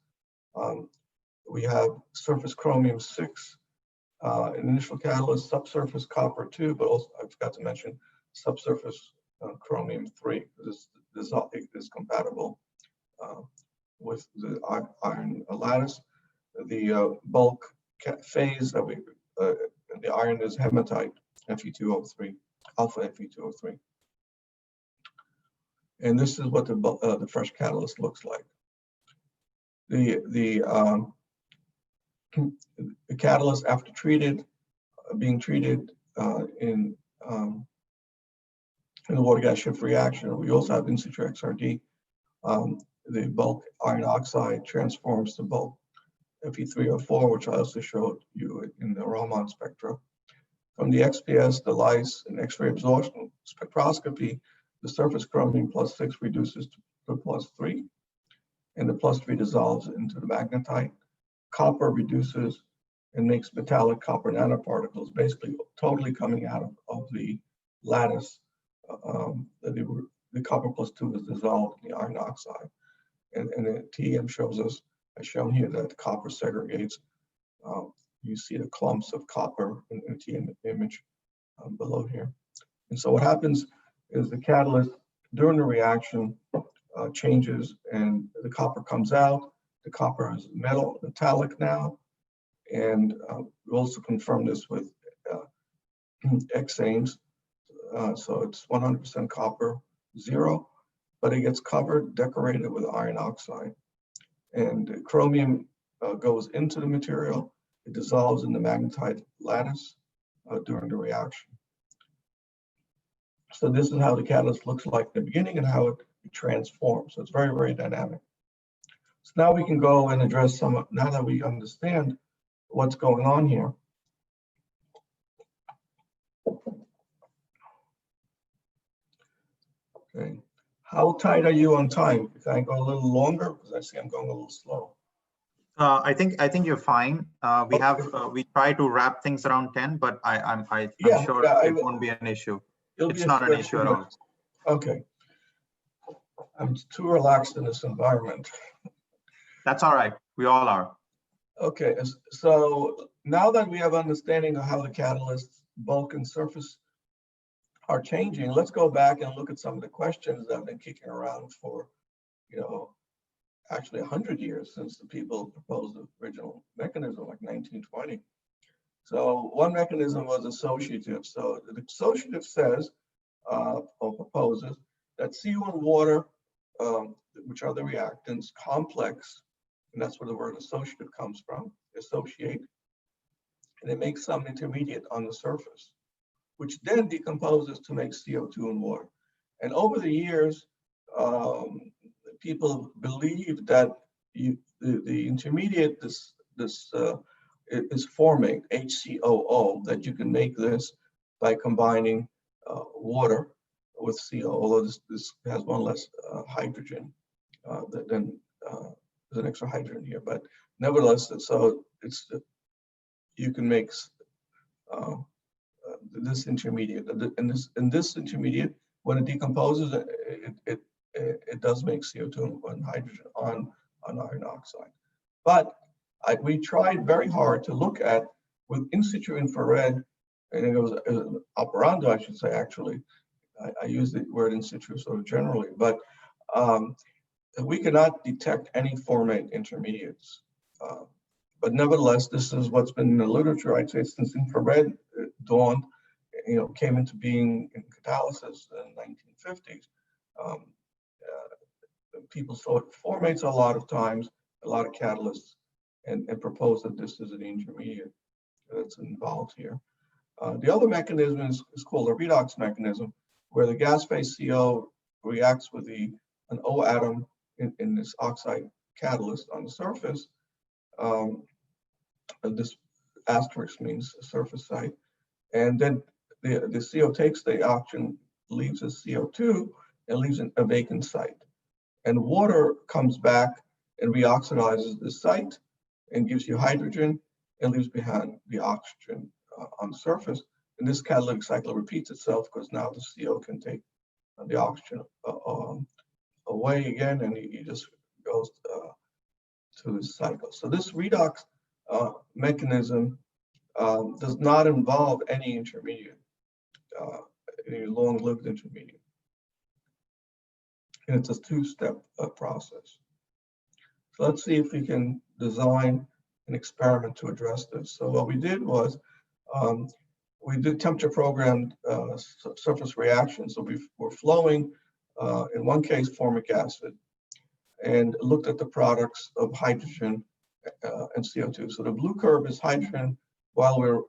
we have surface chromium 6, an initial catalyst, subsurface copper 2, but also I forgot to mention subsurface chromium 3. This is compatible with the iron lattice. The bulk phase that the iron is hematite, Fe2O3, alpha Fe2O3. And this is what the fresh catalyst looks like. The catalyst after being treated in the water gas shift reaction, we also have in situ XRD. The bulk iron oxide transforms to bulk Fe3O4, which I also showed you in the Raman spectra. From the XPS, the lice, and X-ray absorption spectroscopy, the surface chromium +6 reduces to +3, and the +3 dissolves into the magnetite. Copper reduces and makes metallic copper nanoparticles, basically totally coming out of the lattice. The copper +2 is dissolved in the iron oxide. And the TEM shows us, as shown here, that the copper segregates. You see the clumps of copper in the TEM image below here. And so what happens is the catalyst during the reaction changes and the copper comes out. The copper is metallic now. And we also confirm this with hexanes. So it's 100% copper, 0, but it gets covered, decorated with iron oxide. And chromium goes into the material. It dissolves in the magnetite lattice during the reaction. So this is how the catalyst looks like in the beginning and how it transforms. So it's very, very dynamic. So now we can go and address now that we understand what's going on here. Okay. How tight are you on time? Can I go a little longer? Because I see I'm going a little slow. I think you're fine. We try to wrap things around 10, but I'm sure it won't be an issue. It's not an issue at all. Okay. I'm too relaxed in this environment. That's all right. We all are. Okay. So now that we have understanding of how the catalysts, bulk and surface are changing, let's go back and look at some of the questions that have been kicking around for, actually 100 years since the people proposed the original mechanism, like 1920. So one mechanism was associative. So the associative says, or proposes, that CO and water, which are the reactants, complex, and that's where the word associative comes from, associate, and it makes some intermediate on the surface, which then decomposes to make CO2 and water. And over the years, people believe that the intermediate, this is forming HCOO, that you can make this by combining water with CO, although this has one less hydrogen than there's an extra hydrogen here, but nevertheless, so you can make this intermediate, and this intermediate, when it decomposes, it does make CO2 and hydrogen on iron oxide. But we tried very hard to look at, with in situ infrared, and it was operando, I should say, actually, I use the word in situ sort of generally, but we cannot detect any formate intermediates. But nevertheless, this is what's been in the literature, I'd say, since infrared dawned, came into being in catalysis in the 1950s. People saw formates a lot of times, a lot of catalysts, and proposed that this is an intermediate that's involved here. The other mechanism is called a redox mechanism, where the gas phase CO reacts with an O atom in this oxide catalyst on the surface. This asterisk means surface site. And then the CO takes the oxygen, leaves as CO2, and leaves a vacant site. And water comes back and reoxidizes the site and gives you hydrogen and leaves behind the oxygen on the surface. And this catalytic cycle repeats itself because now the CO can take the oxygen away again, and he just goes to the cycle. So this redox mechanism does not involve any intermediate, any long-lived intermediate. And it's a two-step process. So let's see if we can design an experiment to address this. So what we did was we did temperature programmed surface reactions. So we were flowing, in one case, formic acid, and looked at the products of hydrogen and CO2. So the blue curve is hydrogen while we're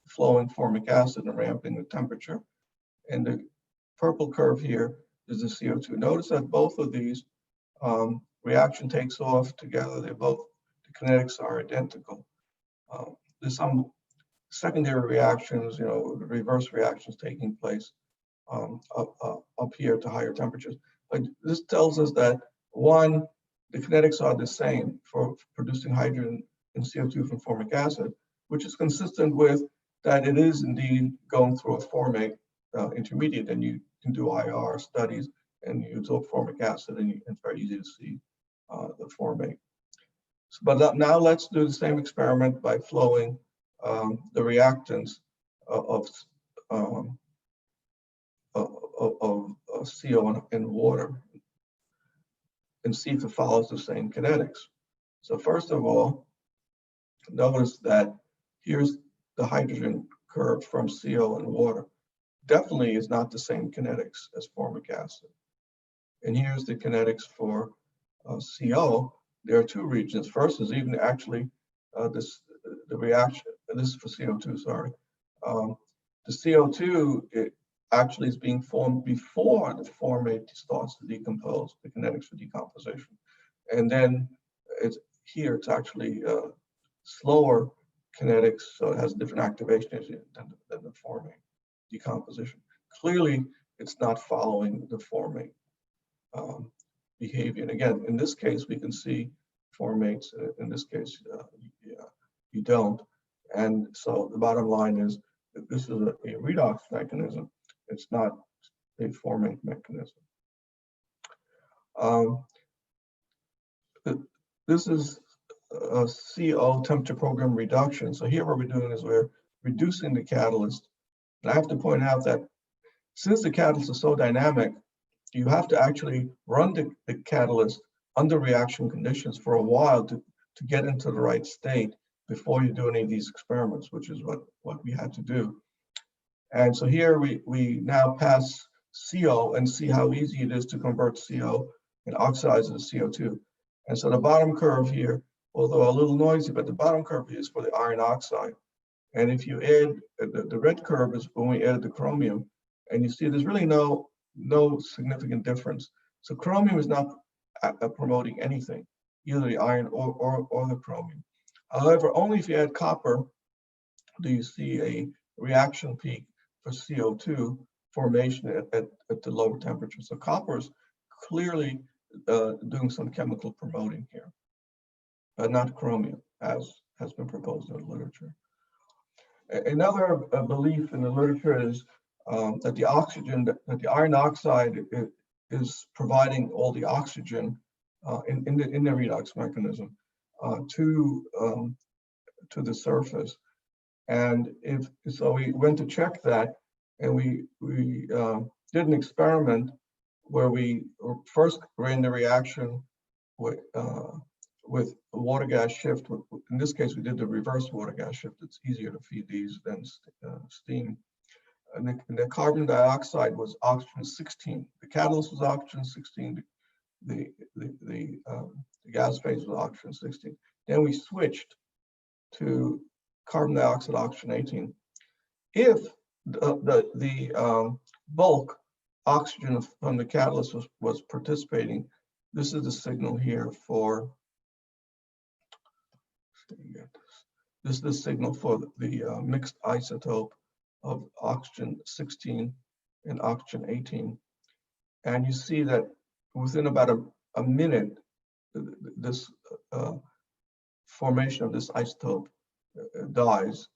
flowing formic acid and ramping the temperature. And the purple curve here is the CO2. Notice that both of these reaction takes off together. They both, the kinetics are identical. There's some secondary reactions, reverse reactions taking place up here to higher temperatures. But this tells us that one, the kinetics are the same for producing hydrogen and CO2 from formic acid, which is consistent with that it is indeed going through a formate intermediate, and you can do IR studies and you absorb formic acid, and it's very easy to see the formate. So, but now let's do the same experiment by flowing the reactants of CO and water, and see if it follows the same kinetics. So first of all, notice that here's the hydrogen curve from CO and water. Definitely is not the same kinetics as formic acid. And here's the kinetics for CO. There are two regions. First is even actually the reaction, this is for CO2, sorry. The CO2, it actually is being formed before the formate starts to decompose, the kinetics for decomposition. And then here it's actually slower kinetics, so it has different activation than the formate decomposition. Clearly, it's not following the formate behavior. And again, in this case, we can see formates. In this case, you don't. And so the bottom line is that this is a redox mechanism. It's not a formate mechanism. This is a CO temperature program reduction. So here what we're doing is we're reducing the catalyst. And I have to point out that since the catalyst is so dynamic, you have to actually run the catalyst under reaction conditions for a while to get into the right state before you do any of these experiments, which is what we had to do. And so here we now pass CO and see how easy it is to convert CO and oxidize it to CO2. And so the bottom curve here, although a little noisy, but the bottom curve is for the iron oxide. And if you add, the red curve is when we added the chromium, and you see there's really no significant difference. So chromium is not promoting anything, either the iron or the chromium. However, only if you add copper do you see a reaction peak for CO2 formation at the lower temperature. So copper is clearly doing some chemical promoting here, but not chromium, as has been proposed in the literature. Another belief in the literature is that the oxygen, that the iron oxide is providing all the oxygen in the redox mechanism to the surface. And so we went to check that, and we did an experiment where we first ran the reaction with water gas shift. In this case, we did the reverse water gas shift. It's easier to feed these than steam. And the carbon dioxide was oxygen 16. The catalyst was oxygen 16. The gas phase was oxygen 16. Then we switched to carbon dioxide oxygen 18. If the bulk oxygen from the catalyst was participating, this is the signal here for. This is the signal for the mixed isotope of oxygen 16 and oxygen 18. And you see that within about a minute, this formation of this isotope dies.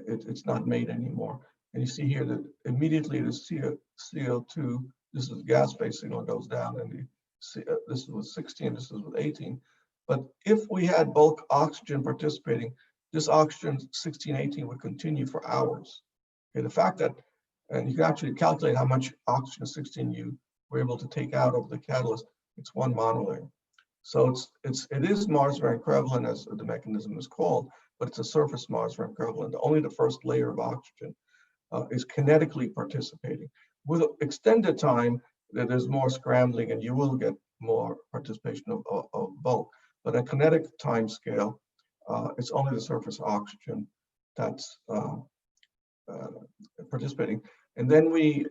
It's not made anymore. And you see here that immediately the CO2, this is gas phase signal, goes down, and this is with 16, this is with 18. But if we had bulk oxygen participating, this oxygen 16, 18 would continue for hours. Okay, the fact that, and you can actually calculate how much oxygen 16 you were able to take out of the catalyst. It's one monolayer. So it is Marsvan equivalent, as the mechanism is called, but it's a surface Marsvan equivalent. Only the first layer of oxygen is kinetically participating. With extended time, there's more scrambling, and you will get more participation of bulk. But at kinetic time scale, it's only the surface oxygen that's participating. And then we,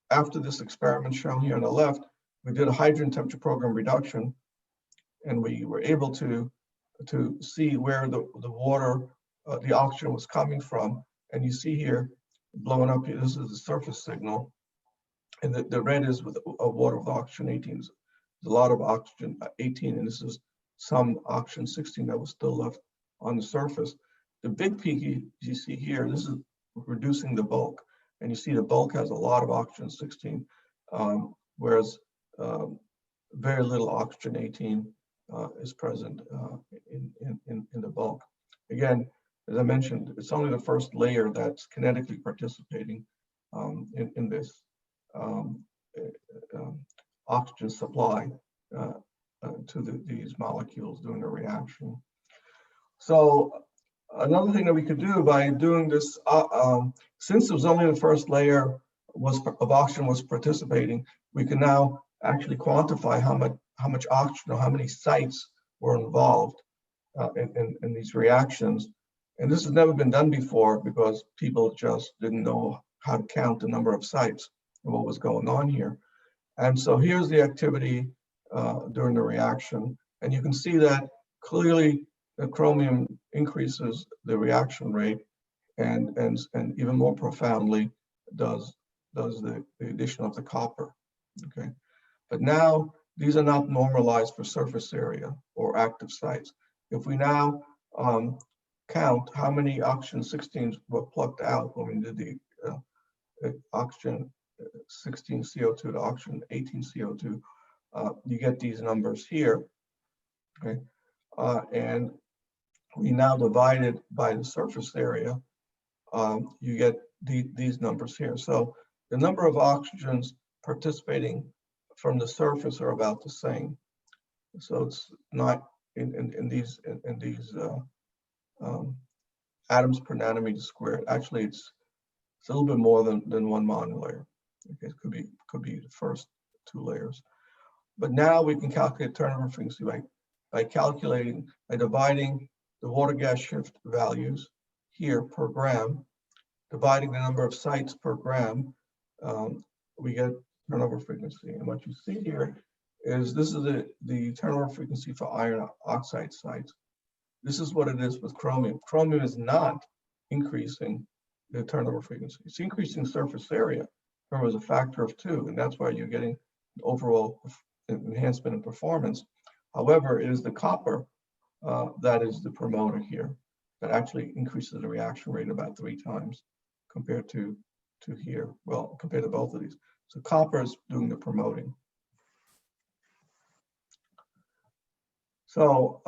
after this experiment shown here on the left, we did a hydrogen temperature program reduction, and we were able to see where the water, the oxygen was coming from. And you see here, blowing up here, this is the surface signal. And the red is with water with oxygen 18. There's a lot of oxygen 18, and this is some oxygen 16 that was still left on the surface. The big peak you see here, this is reducing the bulk. And you see the bulk has a lot of oxygen 16, whereas very little oxygen 18 is present in the bulk. Again, as I mentioned, it's only the first layer that's kinetically participating in this oxygen supply to these molecules during the reaction. So another thing that we could do by doing this, since it was only the first layer of oxygen was participating, we can now actually quantify how much oxygen or how many sites were involved in these reactions. And this has never been done before because people just didn't know how to count the number of sites and what was going on here. And so here's the activity during the reaction. And you can see that clearly the chromium increases the reaction rate, and even more profoundly does the addition of the copper. Okay, but now these are not normalized for surface area or active sites. If we now count how many oxygen 16s were plucked out when we did the oxygen 16 CO2 to oxygen 18 CO2, you get these numbers here. Okay, and we now divide it by the surface area, you get these numbers here. So the number of oxygens participating from the surface are about the same. So it's not in these atoms per nanometer squared. Actually, it's a little bit more than one monolayer. Okay, it could be the first two layers. But now we can calculate turnover frequency by dividing the water gas shift values here per gram, dividing the number of sites per gram, we get turnover frequency. And what you see here is this is the turnover frequency for iron oxide sites. This is what it is with chromium. Chromium is not increasing the turnover frequency. It's increasing surface area. Chromium is a factor of 2, and that's why you're getting overall enhancement in performance. However, it is the copper that is the promoter here that actually increases the reaction rate about 3 times compared to here. Well, compared to both of these. So copper is doing the promoting. So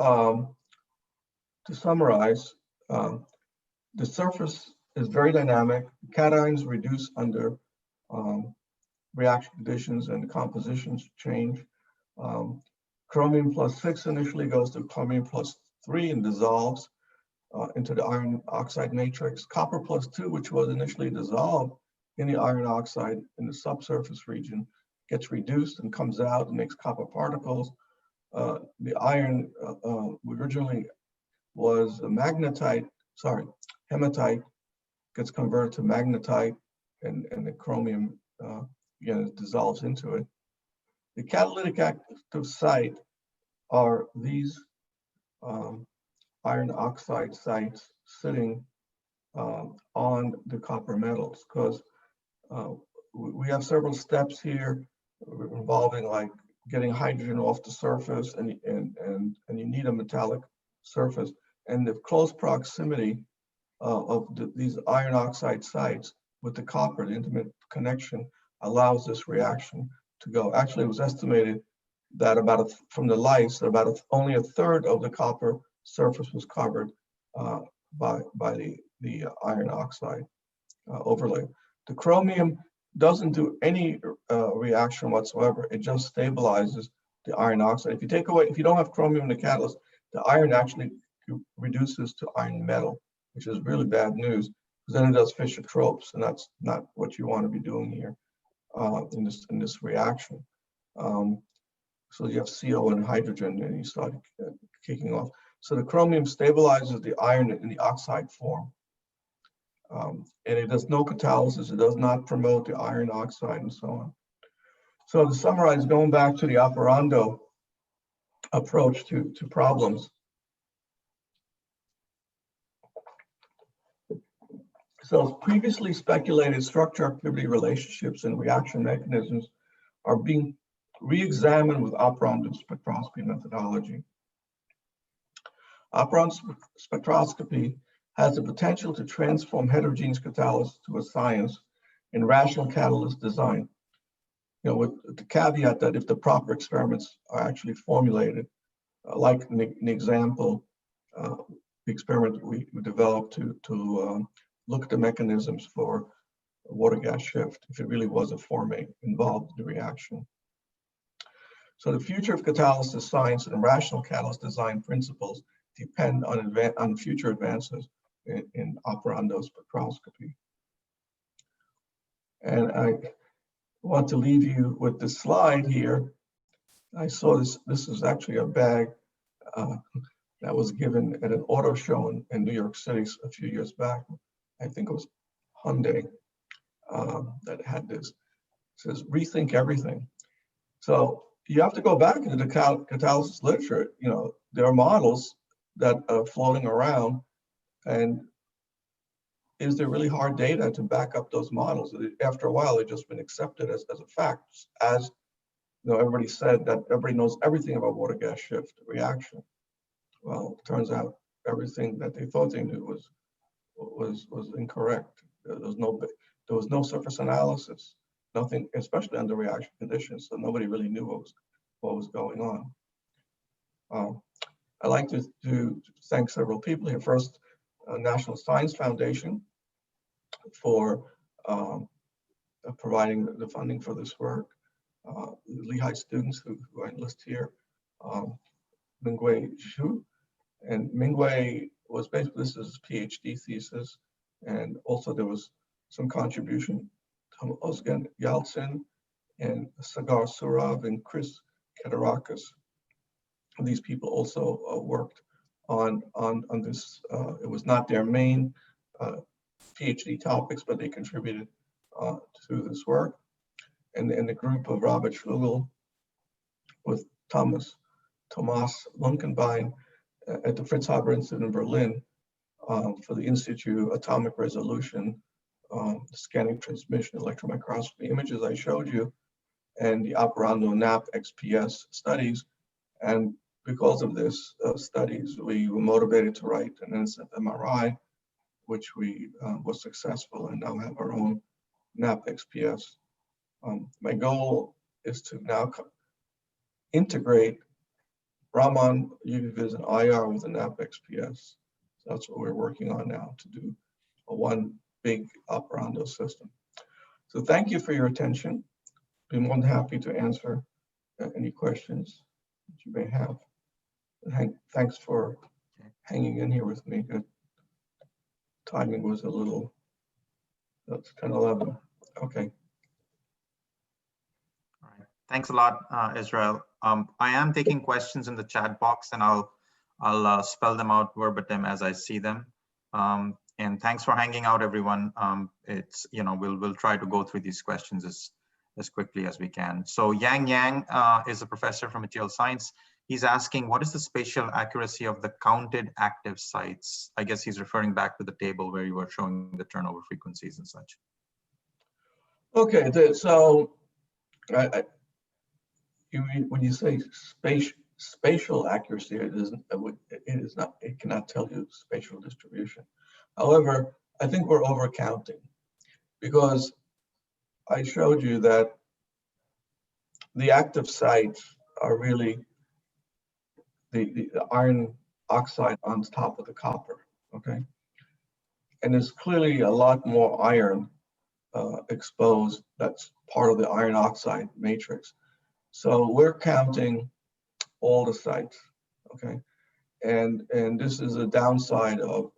to summarize, the surface is very dynamic. Cations reduce under reaction conditions and the compositions change. Chromium +6 initially goes to chromium +3 and dissolves into the iron oxide matrix. Copper +2, which was initially dissolved in the iron oxide in the subsurface region, gets reduced and comes out and makes copper particles. The iron originally was hematite, gets converted to magnetite, and the chromium again dissolves into it. The catalytic active site are these iron oxide sites sitting on the copper metals, because we have several steps here involving like getting hydrogen off the surface, and you need a metallic surface. And the close proximity of these iron oxide sites with the copper, the intimate connection, allows this reaction to go. Actually, it was estimated that from the lights, only a third of the copper surface was covered by the iron oxide overlay. The chromium doesn't do any reaction whatsoever. It just stabilizes the iron oxide. If you don't have chromium in the catalyst, the iron actually reduces to iron metal, which is really bad news, because then it does Fischer-Tropsch, and that's not what you want to be doing here in this reaction. So you have CO and hydrogen, and you start kicking off. So the chromium stabilizes the iron in the oxide form. And it does no catalysis. It does not promote the iron oxide and so on. So to summarize, going back to the operando approach to problems. So previously speculated structure-activity relationships and reaction mechanisms are being re-examined with operando spectroscopy methodology. Operando spectroscopy has the potential to transform heterogeneous catalysis to a science in rational catalyst design. With the caveat that if the proper experiments are actually formulated, like in the example, the experiment we developed to look at the mechanisms for water gas shift, if it really was a formate involved in the reaction. So the future of catalysis science and rational catalyst design principles depend on future advances in operando spectroscopy. And I want to leave you with this slide here. I saw this is actually a bag that was given at an auto show in New York City a few years back. I think it was Hyundai that had this. It says, rethink everything. So you have to go back into the catalysis literature. There are models that are floating around, and is there really hard data to back up those models? After a while, they've just been accepted as a fact. As everybody said that everybody knows everything about water gas shift reaction. Well, it turns out everything that they thought they knew was incorrect. There was no surface analysis, nothing, especially under reaction conditions. So nobody really knew what was going on. I'd like to thank several people here. First, National Science Foundation for providing the funding for this work. Lehigh students who I enlist here, Mingwei Zhu. And Mingwei was basically, this is his PhD thesis. And also there was some contribution from Ozgen Yalcin and Sagar Surav and Chris Keterakis. These people also worked on this. It was not their main PhD topics, but they contributed to this work. And the group of Robert Schlegel with Thomas Lunkenbein at the Fritz Haber Institute in Berlin for the Institute Atomic Resolution, Scanning Transmission Electron Microscopy images I showed you, and the operando NAP XPS studies. And because of this studies, we were motivated to write an NSF MRI, which we was successful, and now have our own NAP XPS. My goal is to now integrate Raman, UV-Vis, and IR with the NAP XPS. So that's what we're working on now, to do one big operando system. So thank you for your attention. be more than happy to answer any questions that you may have. Thanks for hanging in here with me. Good. Timing was a little, that's 10:11. Okay. All right. Thanks a lot, Israel. I am taking questions in the chat box, and I'll spell them out verbatim as I see them. And thanks for hanging out, everyone. It's, we'll try to go through these questions as quickly as we can. So Yang is a professor from material science. He's asking, what is the spatial accuracy of the counted active sites? I guess he's referring back to the table where you were showing the turnover frequencies and such. Okay, so when you say spatial accuracy, it cannot tell you spatial distribution. However, I think we're overcounting, because I showed you that the active sites are really the iron oxide on top of the copper, okay? And there's clearly a lot more iron exposed. That's part of the iron oxide matrix. So we're counting all the sites, okay? And this is a downside of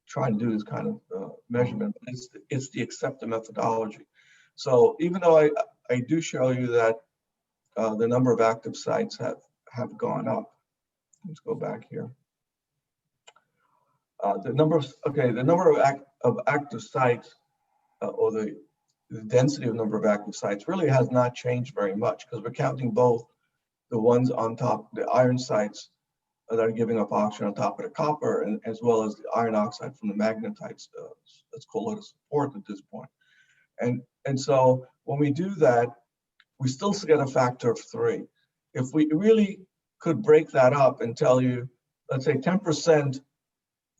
trying to do this kind of measurement. It's the accepted methodology. So even though I do show you that the number of active sites have gone up. Let's go back here. The number of active sites, or the density of number of active sites, really has not changed very much, because we're counting both the ones on top, the iron sites that are giving up oxygen on top of the copper, and as well as the iron oxide from the magnetites. Let's call it a support at this point. And so when we do that, we still get a factor of 3. If we really could break that up and tell you, let's say 10%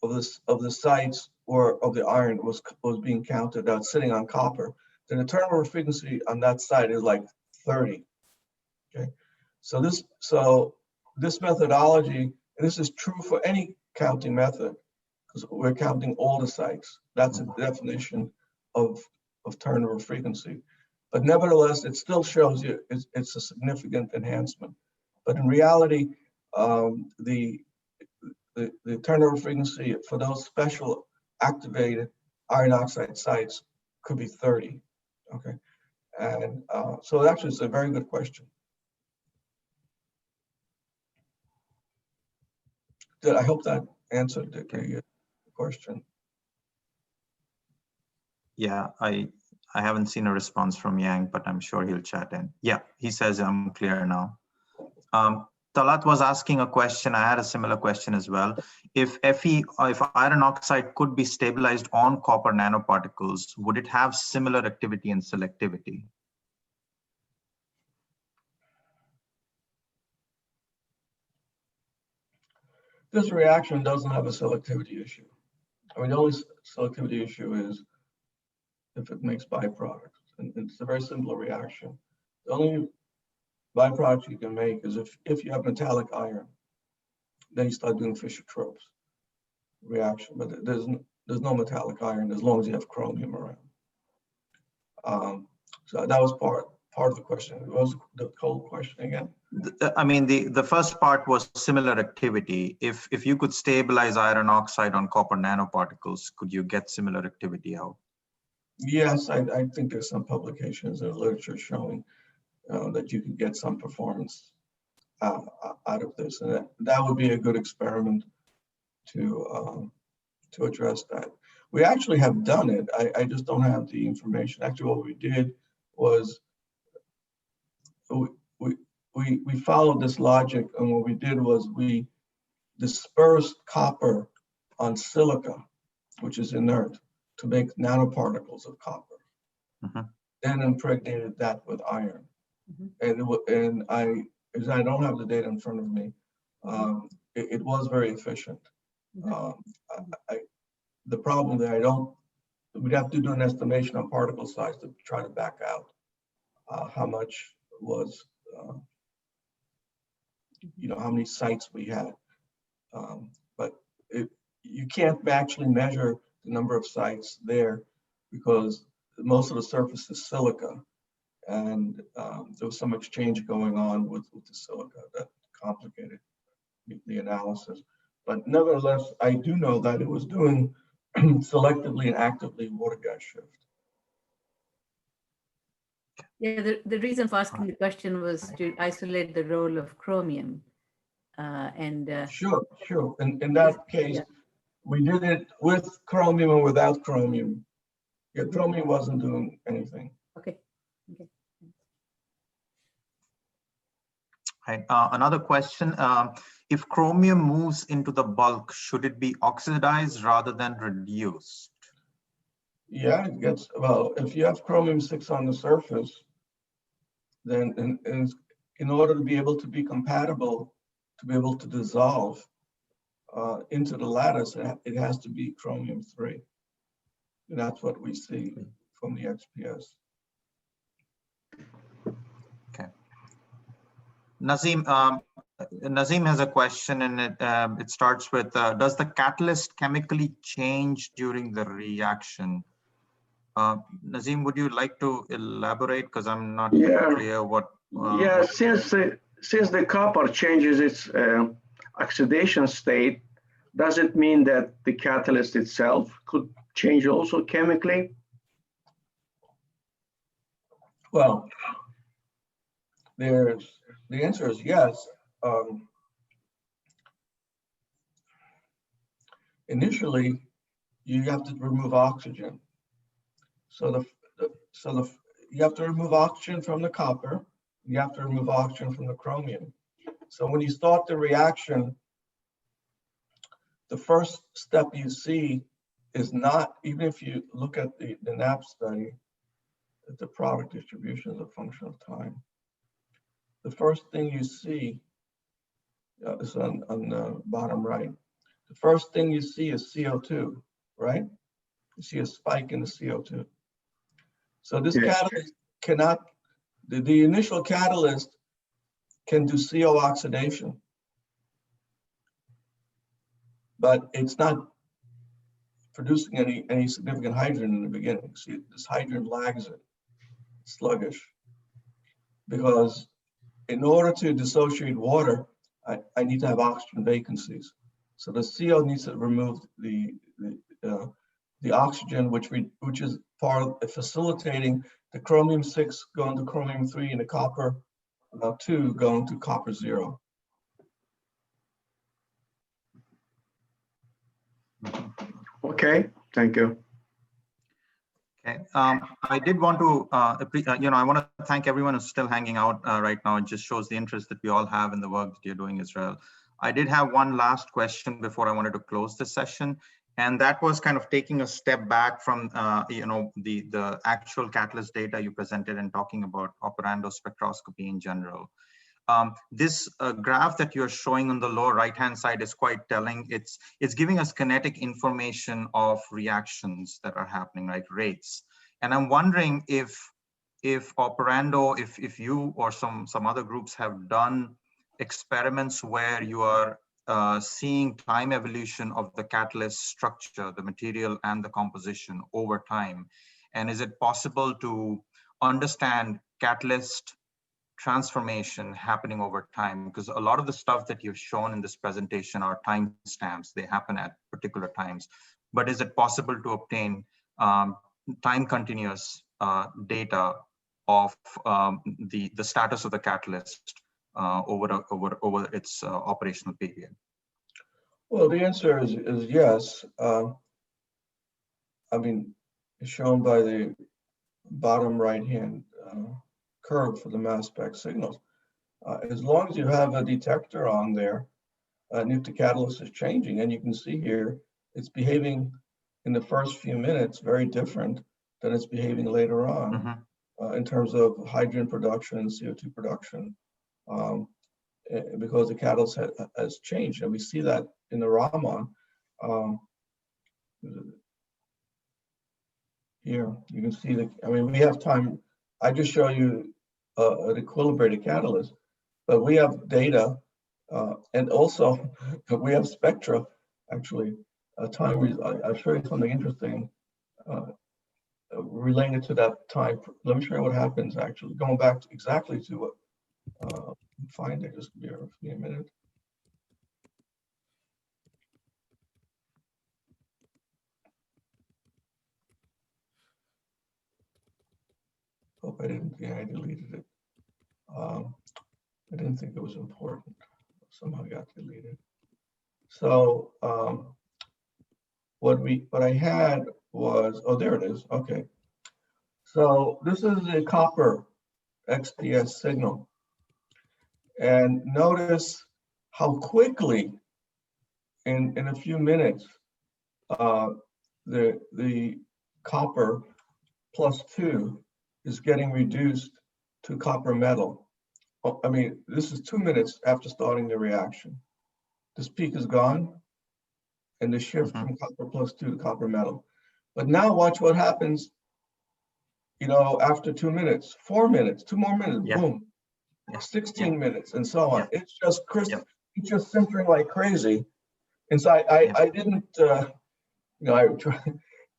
of the sites or of the iron was being counted out sitting on copper, then the turnover frequency on that site is like 30. Okay, so this methodology, and this is true for any counting method, because we're counting all the sites. That's a definition of turnover frequency. But nevertheless, it still shows you it's a significant enhancement. But in reality, the turnover frequency for those special activated iron oxide sites could be 30. Okay, and so actually, it's a very good question. I hope that answered the question. Yeah, I haven't seen a response from Yang, but I'm sure he'll chat in. Yeah, he says I'm clear now. Talat was asking a question. I had a similar question as well. If iron oxide could be stabilized on copper nanoparticles, would it have similar activity and selectivity? This reaction doesn't have a selectivity issue. I mean, the only selectivity issue is if it makes byproducts. And it's a very simple reaction. The only byproduct you can make is if you have metallic iron, then you start doing Fischer-Tropsch reaction. But there's no metallic iron as long as you have chromium around. So that was part of the question. What was the whole question again? I mean, the first part was similar activity. If you could stabilize iron oxide on copper nanoparticles, could you get similar activity out? Yes, I think there's some publications in the literature showing that you can get some performance out of this, and that would be a good experiment to address that. We actually have done it. I just don't have the information. Actually, what we did was we followed this logic, and what we did was we dispersed copper on silica, which is inert, to make nanoparticles of copper. Then impregnated that with iron. And I don't have the data in front of me. It was very efficient. The problem that we'd have to do an estimation on particle size to try to back out how much was, how many sites we had. But you can't actually measure the number of sites there, because most of the surface is silica, and there was some exchange going on with the silica that complicated the analysis. But nevertheless, I do know that it was doing selectively and actively water gas shift. Yeah, the reason for asking the question was to isolate the role of chromium. Sure. In that case, yeah. we did it with chromium or without chromium. Yeah, chromium wasn't doing anything. Okay. Right. Another question. If chromium moves into the bulk, should it be oxidized rather than reduced? Yeah, it gets, well, if you have chromium-6 on the surface, then in order to be able to be compatible, to be able to dissolve into the lattice, it has to be chromium-3. And that's what we see from the XPS. Okay. Nazim, Nazim has a question, and it starts with, does the catalyst chemically change during the reaction? Nazim, would you like to elaborate? Because I'm not clear what. Since the copper changes its oxidation state, does it mean that the catalyst itself could change also chemically? Well, the answer is yes. Initially, you have to remove oxygen. So you have to remove oxygen from the copper. You have to remove oxygen from the chromium. So when you start the reaction, the first step you see is not, even if you look at the NAP study, that the product distribution is a function of time. The first thing you see is on the bottom right. The first thing you see is CO2, right? You see a spike in the CO2. So this catalyst cannot, the initial catalyst can do CO oxidation, but it's not producing any significant hydrogen in the beginning. See, this hydrogen lags it, sluggish, because in order to dissociate water, I need to have oxygen vacancies. So the CO needs to remove the oxygen, which is part of facilitating the chromium-6 going to chromium-3 and the copper-2 going to copper-0. Okay, thank you. Okay, I did want to, I want to thank everyone who's still hanging out right now. It just shows the interest that we all have in the work that you're doing, Israel. I did have one last question before I wanted to close this session, and that was kind of taking a step back from, the actual catalyst data you presented and talking about operando spectroscopy in general. This graph that you're showing on the lower right-hand side is quite telling. It's giving us kinetic information of reactions that are happening, like rates. And I'm wondering if operando, if you or some other groups have done experiments where you are seeing time evolution of the catalyst structure, the material and the composition over time. And is it possible to understand catalyst transformation happening over time? Because a lot of the stuff that you've shown in this presentation are time stamps. They happen at particular times. But is it possible to obtain time continuous data of the status of the catalyst over its operational period? Well, the answer is yes. I mean, it's shown by the bottom right-hand curve for the mass spec signals. As long as you have a detector on there, and if the catalyst is changing, and you can see here, it's behaving in the first few minutes very different than it's behaving later on in terms of hydrogen production and CO2 production, because the catalyst has changed. And we see that in the Raman. Here, you can see we have time. I just show you an equilibrated catalyst, but we have data, and also we have spectra. Actually, I'll show you something interesting. related to that time. Let me show you what happens actually. Going back to exactly to what, find it, just give me a minute. Hope I didn't, yeah, I deleted it. I didn't think it was important. Somehow it got deleted. So what I had was, oh, there it is. Okay. So this is a copper XPS signal. And notice how quickly in a few minutes the copper +2 is getting reduced to copper metal. I mean, this is 2 minutes after starting the reaction. This peak is gone, and the shift from copper +2 to copper metal. But now watch what happens, you know, after 2 minutes, 4 minutes, 2 more minutes, boom, 16 minutes, and so on. It's just it's just sintering like crazy. And so I didn't, you know, I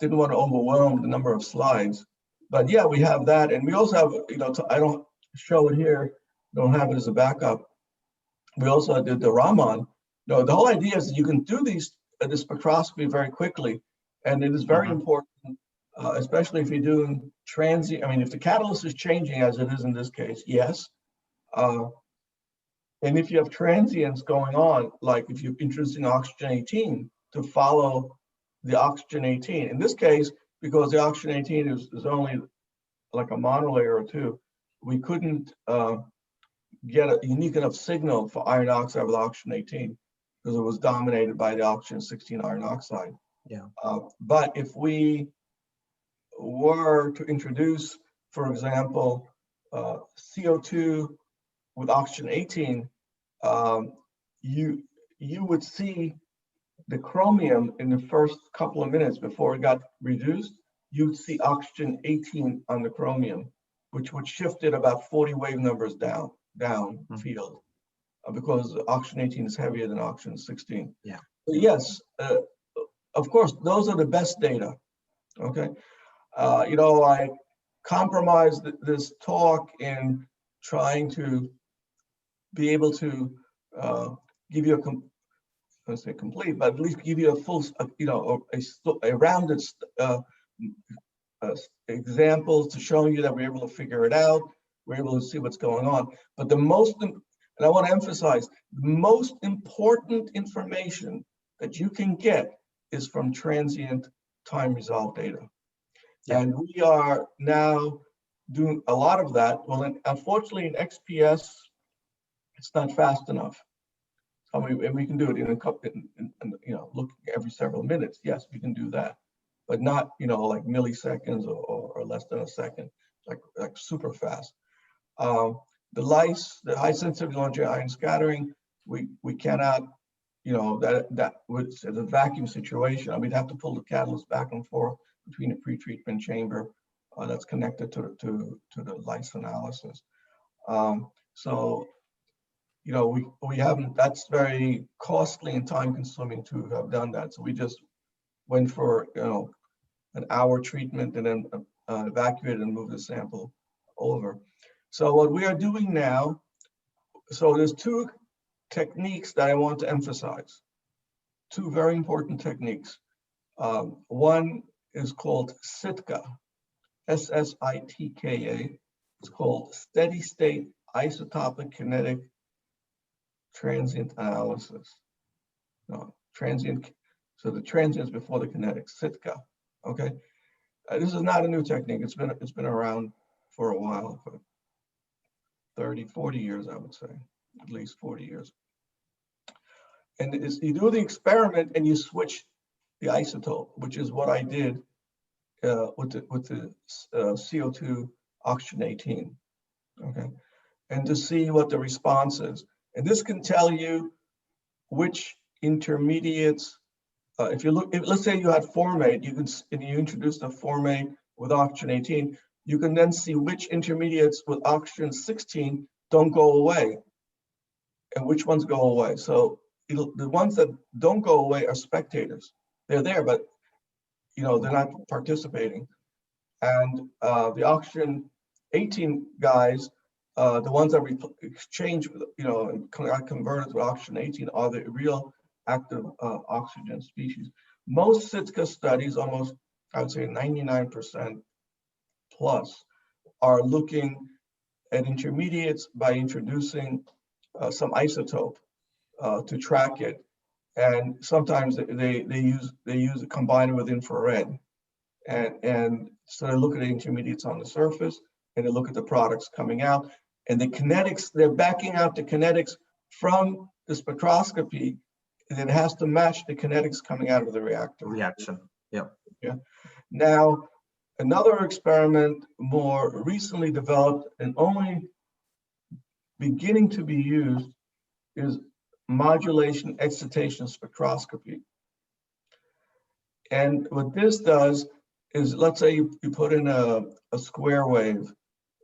didn't want to overwhelm the number of slides. But yeah, we have that, and we also have, you know, I don't show it here, don't have it as a backup. We also did the Raman. You know, the whole idea is that you can do this spectroscopy very quickly, and it is very important, especially if you're doing transient. I mean, if the catalyst is changing, as it is in this case, yes. And if you have transients going on, like if you're introducing oxygen 18 to follow the oxygen 18. In this case, because the oxygen 18 is only like a monolayer or two, we couldn't get a unique enough signal for iron oxide with oxygen 18 because it was dominated by the oxygen 16 iron oxide. Yeah. But if we were to introduce, for example, CO2 with oxygen 18, you would see the chromium in the first couple of minutes before it got reduced. You'd see oxygen 18 on the chromium, which would shift it about 40 wave numbers down field, because oxygen 18 is heavier than oxygen 16. Yeah. But yes, of course, those are the best data. Okay. You know, I compromised this talk in trying to be able to give you let's say complete, but at least give you a full, you know, a rounded examples to show you that we're able to figure it out, we're able to see what's going on. But the most, and I want to emphasize, the most important information that you can get is from transient time resolved data. Yeah. And we are now doing a lot of that. Well, unfortunately in XPS, it's not fast enough. I mean, we can do it in a couple, you know, look every several minutes. Yes, we can do that, but not, you know, like milliseconds or less than a second, like super fast. The LICE, the high sensitivity long-chain ion scattering, we cannot, you know, that was a vacuum situation. I mean, we'd have to pull the catalyst back and forth between the pre-treatment chamber that's connected to the LICE analysis. So, you know, we haven't, that's very costly and time consuming to have done that. So we just went for, you know, an hour treatment and then evacuated and moved the sample over. So what we are doing now, so there's two techniques that I want to emphasize, two very important techniques. One is called SITKA, S-S-I-T-K-A. It's called steady state isotopic kinetic transient analysis. Transient, so the transients before the kinetics, SITKA. Okay, this is not a new technique. It's been around for a while, for 30, 40 years, I would say, at least 40 years. And you do the experiment and you switch the isotope, which is what I did with the CO2 oxygen 18. Okay, and to see what the response is. And this can tell you which intermediates, if you look, let's say you had formate, and you introduced a formate with oxygen 18, you can then see which intermediates with oxygen 16 don't go away and which ones go away. So the ones that don't go away are spectators. They're there, but you know, they're not participating. And the oxygen 18 guys, the ones that we exchange, and got converted to oxygen 18 are the real active oxygen species. Most Sitka studies, almost, I would say 99% plus, are looking at intermediates by introducing some isotope to track it. And sometimes they use it combined with infrared. And so they look at the intermediates on the surface and they look at the products coming out. And the kinetics, they're backing out the kinetics from the spectroscopy, and it has to match the kinetics coming out of the reactor. Reaction. Yeah. Yeah. Now, another experiment more recently developed and only beginning to be used is modulation excitation spectroscopy. And what this does is, let's say you put in a square wave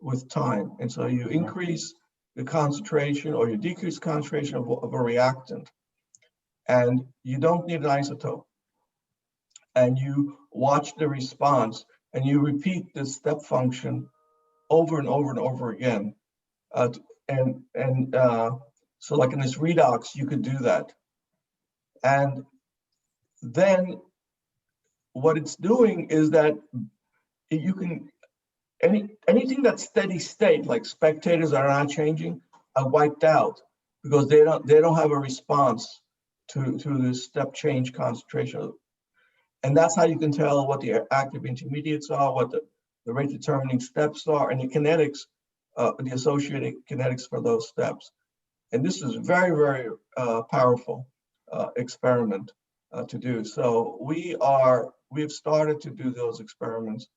with time. And so you increase the concentration or you decrease concentration of a reactant. And you don't need an isotope. And you watch the response and you repeat this step function over and over and over again. So like in this redox, you could do that. And then what it's doing is that you can, anything that's steady state, like spectators that are not changing, are wiped out because they don't have a response to this step change concentration. And that's how you can tell what the active intermediates are, what the rate determining steps are, and the kinetics, the associated kinetics for those steps. And this is very, very powerful experiment to do. So we've started to do those experiments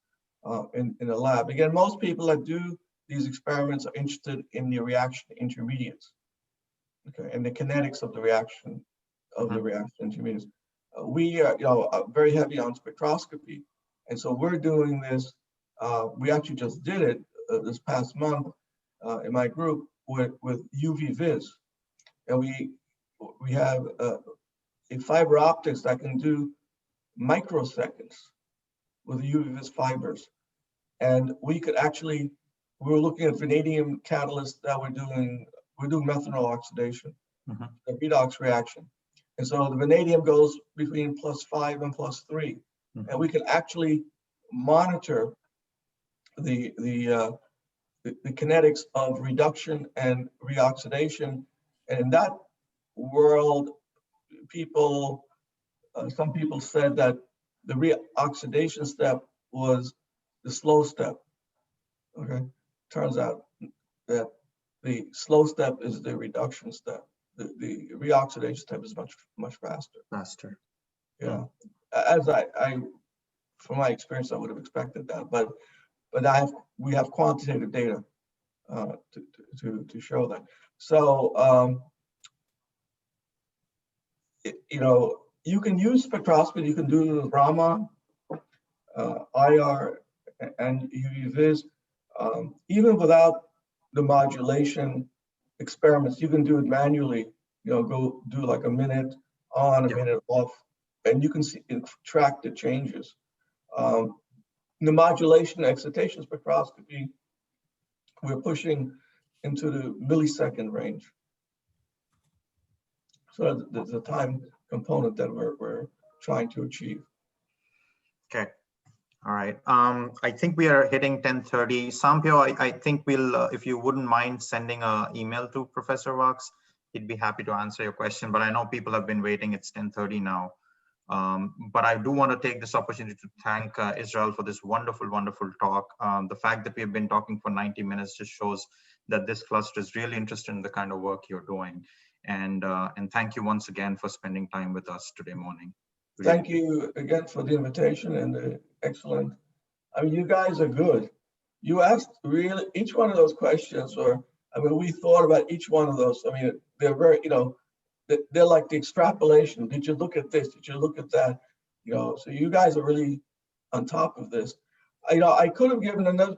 in the lab. Again, most people that do these experiments are interested in the reaction intermediates, okay, and the kinetics of the reaction intermediates. We are very heavy on spectroscopy, and so we're doing this. We actually just did it this past month in my group with UV-Vis, and we have a fiber optics that can do microseconds with UV-Vis fibers, and we could actually, we were looking at vanadium catalysts that we're doing methanol oxidation, the redox reaction. And so the vanadium goes between +5 and +3. And we can actually monitor the kinetics of reduction and reoxidation. And in that world, some people said that the reoxidation step was the slow step. Okay, turns out that the slow step is the reduction step. The reoxidation step is much faster. Faster. Yeah, as I from my experience, I would have expected that, but we have quantitative data to show that. So you can use spectroscopy. You can do Raman, IR, and UV-Vis, even without the modulation experiments. You can do it manually. Go do like a minute on, a minute off, and you can see track the changes. The modulation excitation spectroscopy, we're pushing into the millisecond range. So there's a time component that we're trying to achieve. Okay. All right. I think we are hitting 10:30. Sampyo, I think we'll, if you wouldn't mind sending an email to Professor Wachs, he'd be happy to answer your question. But I know people have been waiting. It's 10:30 now. But I do want to take this opportunity to thank Israel for this wonderful, wonderful talk. The fact that we have been talking for 90 minutes just shows that this cluster is really interested in the kind of work you're doing. And thank you once again for spending time with us today morning. Thank you again for the invitation and the excellent. I mean, you guys are good. You asked really each one of those questions, we thought about each one of those. I mean, they're very, they're like the extrapolation. Did you look at this? Did you look at that? So you guys are really on top of this. I could have given a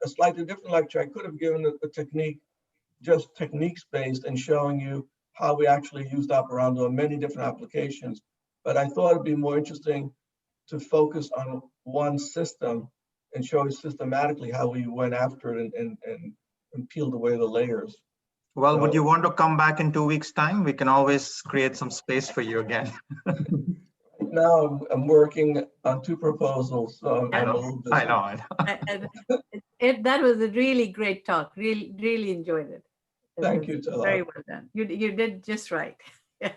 slightly different lecture. I could have given a technique, just techniques based, and showing you how we actually used operando in many different applications. But I thought it'd be more interesting to focus on one system and show you systematically how we went after it and peeled away the layers. Well, would So- you want to come back in 2 weeks' time? We can always create some space for you again. Now I'm working on 2 proposals, so I I'm a know, little busy. I know. That was a really great talk. Really enjoyed it. It Thank was you, Talat. Very well done. You did just right. Yeah.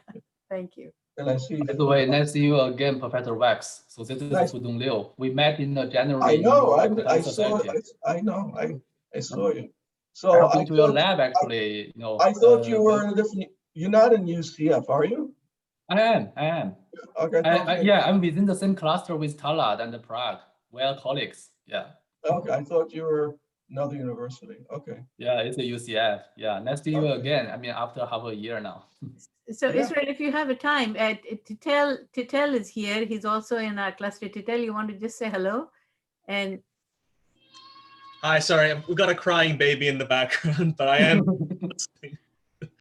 Thank you. And I see. By the way, nice to see you again, Professor Wax. So this is Nice. Fu Dongliu. We met in January. I know, in the I Cancer saw, Society. I know, I saw you. So I've I been to your thought, lab actually. You know, I thought you were in a different, you're not in UCF, are you? I am. Okay, Yeah, I'm within the same cluster with Talat and Prague. We are colleagues. Yeah. okay, I thought you were another university, okay. Yeah, it's a UCF. Yeah, nice to see you Okay. again. I mean, after half a year now. So Yeah. Israel, if you have a time, Titel is here. He's also in our cluster. Titel, you want to just say hello? And Hi, sorry, we've got a crying baby in the background, but I am